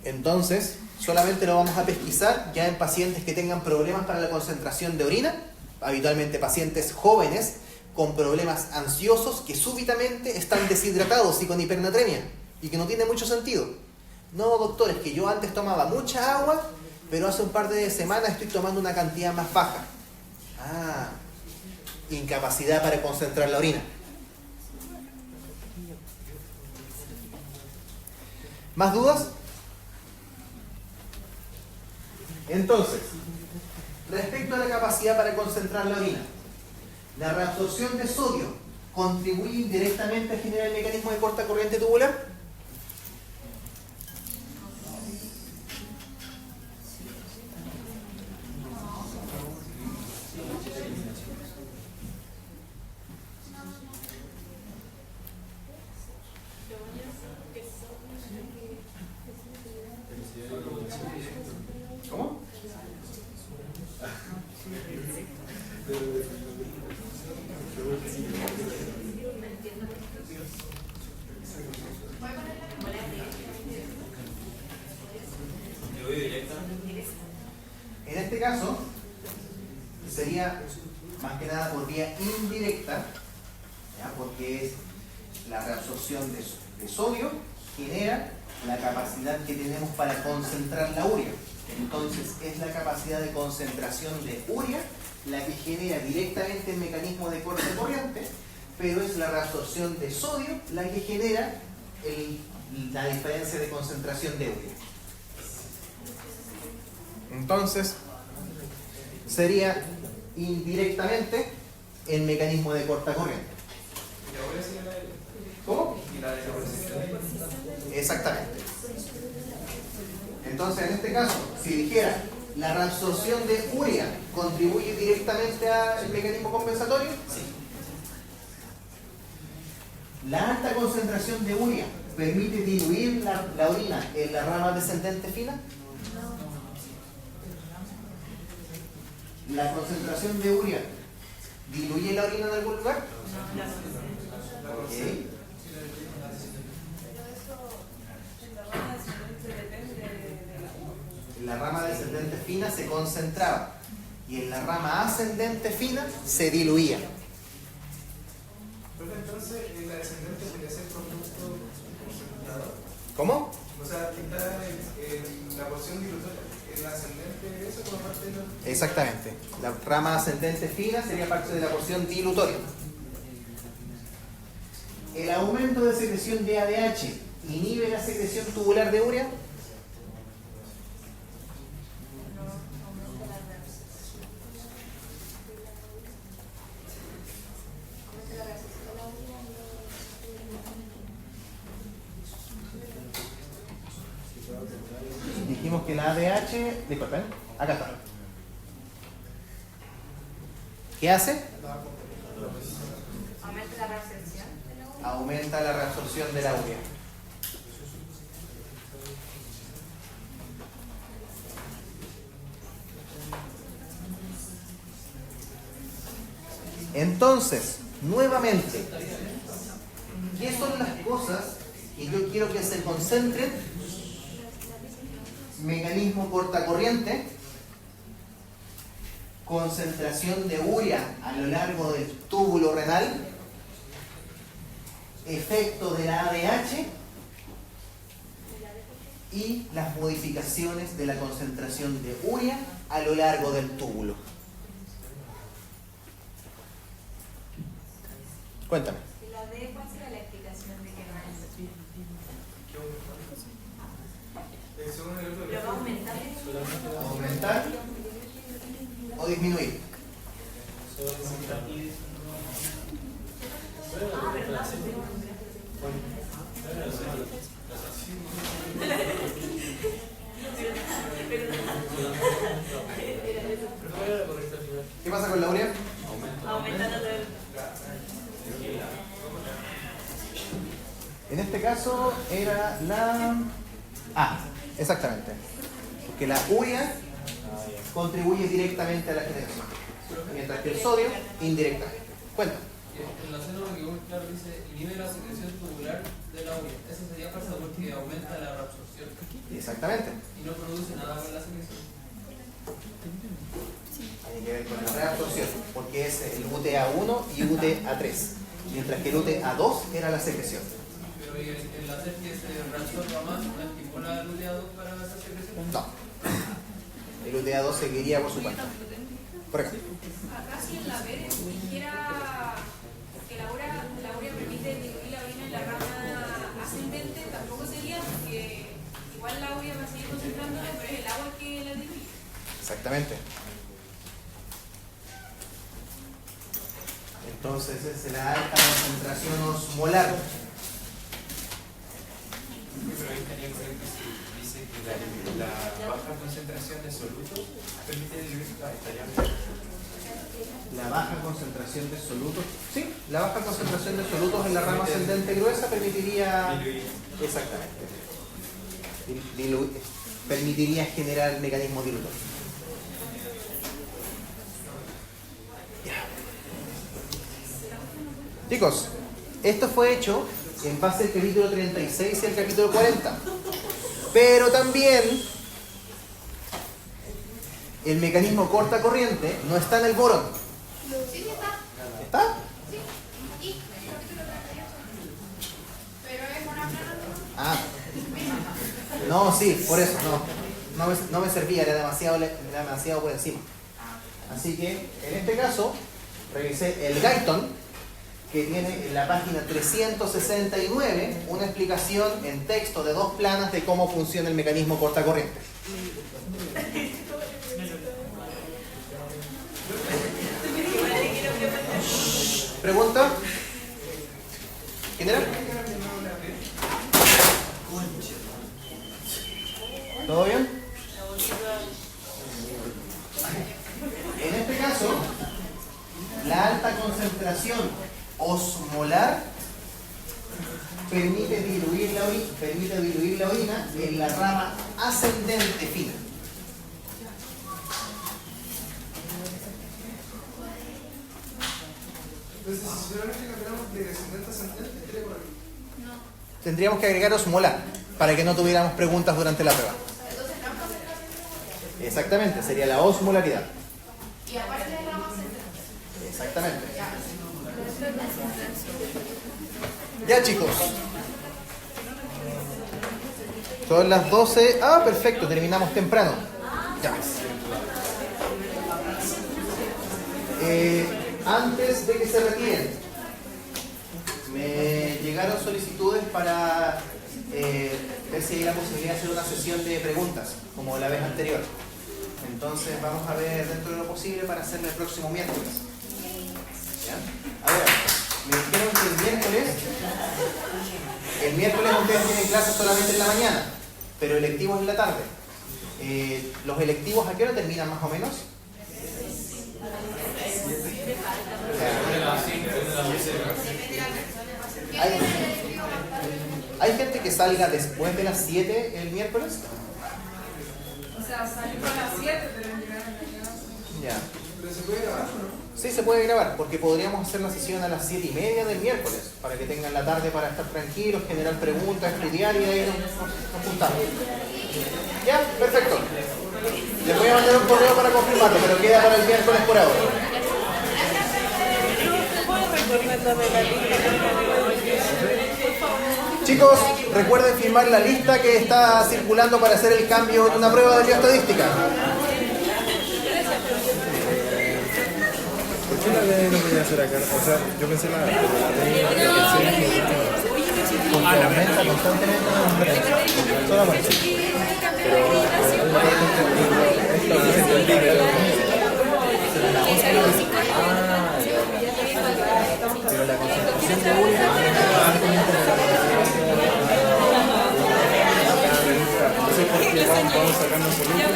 Entonces, solamente lo vamos a pesquisar ya en pacientes que tengan problemas para la concentración de orina, habitualmente pacientes jóvenes con problemas ansiosos que súbitamente están deshidratados y con hipernatremia y que no tiene mucho sentido. No, doctor, es que yo antes tomaba mucha agua, pero hace un par de semanas estoy tomando una cantidad más baja. Ah, incapacidad para concentrar la orina. ¿Más dudas? Entonces, respecto a la capacidad para concentrar la orina, la reabsorción de sodio contribuye indirectamente a generar el mecanismo de corta corriente tubular. ¿Cómo? En este caso, sería más que nada por vía indirecta, ¿ya? Porque es la reabsorción de sodio genera la capacidad que tenemos para concentrar la urea. Entonces es la capacidad de concentración de urea la que genera directamente el mecanismo de corte corriente, pero es la reabsorción de sodio la que genera la diferencia de concentración de urea. Entonces sería indirectamente el mecanismo de corta corriente. ¿Cómo? Exactamente. Entonces, en este caso, si dijera la reabsorción de urea contribuye directamente al mecanismo compensatorio, sí. La alta concentración de urea permite diluir la orina en la rama descendente fina. La concentración de urea diluye la orina en algún lugar. Okay. la rama descendente fina se concentraba y en la rama ascendente fina se diluía. Pero entonces la descendente podría ser producto concentrador. ¿Cómo? O sea, quitar la porción dilutoria, el ascendente, eso por parte de la... Exactamente. La rama ascendente fina sería parte de la porción dilutoria. El aumento de secreción de ADH inhibe la secreción tubular de urea. Dijimos que la ADH, disculpen, acá está. ¿Qué hace? Aumenta la reabsorción de la urea. Aumenta la reabsorción de la urea. Entonces, nuevamente, ¿qué son las cosas que yo quiero que se concentren? Mecanismo cortacorriente, concentración de urea a lo largo del túbulo renal, efecto de la ADH y las modificaciones de la concentración de urea a lo largo del túbulo. Cuéntame. ¿La D cuál será la explicación de que no ¿Pero va a aumentar? ¿Aumentar o disminuir? ¿Qué pasa con la urea? Aumentando todo el... En este caso era la... exactamente. Porque la urea contribuye directamente a la generación, mientras que el sodio indirectamente. Cuenta. En la célula que vos, claro, dice inhibe la secreción tubular de la urea. Eso sería falso porque aumenta la reabsorción. Exactamente. Y no produce nada con la secreción. Tiene que ver con la reabsorción, porque es el UTA1 y UTA3, mientras que el UTA2 era la secreción. Pero el hacer que se reabsorba más no estimula el UTA2 para esa secreción. No. El UTA2 seguiría por su cuenta. Por acá. Acá si en la B dijera que la urea permite diluir la orina en la rama ascendente, tampoco sería porque igual la urea va a seguir concentrándose, pero es el agua que la diluye. Exactamente. Entonces es la alta concentración osmolar. Pero ahí estaría correcto si dice que la baja concentración de solutos permite diluir, estaría bien. La baja concentración de solutos. Sí, la baja concentración de solutos en la rama ascendente gruesa permitiría. Exactamente. Permitiría generar el mecanismo dilutor. Chicos, esto fue hecho en base al capítulo 36 y al capítulo 40. Pero también el mecanismo corta corriente no está en el borón. Sí, está. ¿Está? Sí. Y pero es una plana. No, sí, por eso, no me servía, era demasiado por encima. Así que, en este caso, revisé el Guyton, que tiene en la página 369 una explicación en texto de 2 planas de cómo funciona el mecanismo cortacorriente. ¿Pregunta? ¿Quién era? ¿Todo bien? En este caso, la alta concentración osmolar permite diluir la orina en la rama ascendente fina. Entonces, si solamente cambiamos de descendente a ascendente, ¿qué le por aquí? Tendríamos que agregar osmolar para que no tuviéramos preguntas durante la prueba. Exactamente, sería la osmolaridad. Y aparte de ramas ascendentes. Exactamente. Ya, chicos. Son las 12. Ah, perfecto, terminamos temprano. Ya. Antes de que se retiren, me llegaron solicitudes para ver si hay la posibilidad de hacer una sesión de preguntas, como la vez anterior. Entonces vamos a ver dentro de lo posible para hacerlo el próximo miércoles. ¿Ya? Ahora, me dijeron que el miércoles ustedes tienen clases solamente en la mañana, pero electivos en la tarde. ¿Los electivos a qué hora terminan más o menos? ¿Hay gente que salga después de las 7 el miércoles? O sea, salimos a las 7, pero llegar a la casa. Ya. Pero se puede grabar, ¿no? Sí, se puede grabar, porque podríamos hacer la sesión a las 7:30 del miércoles, para que tengan la tarde para estar tranquilos, generar preguntas, estudiar y ahí nos juntamos. Ya, perfecto. Les voy a mandar un correo para confirmarlo, pero queda para el miércoles por ahora. Chicos, recuerden firmar la lista que está circulando para hacer el cambio en una prueba de bioestadística. ¿Por qué la ley no podía hacer acá? O sea, yo pensé la ley Aumenta constantemente la diferencia. Solamente. Pero la concentración de urea no sé por qué vamos sacando solución.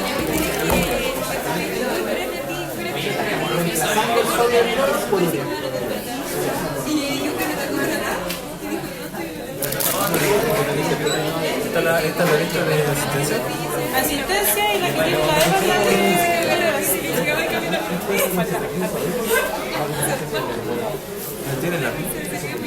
reemplazando el sodio de cloro por urea. ¿Esta es la lista de asistencia? Asistencia y la que tiene la EVA es la que ¿No tienen la lista?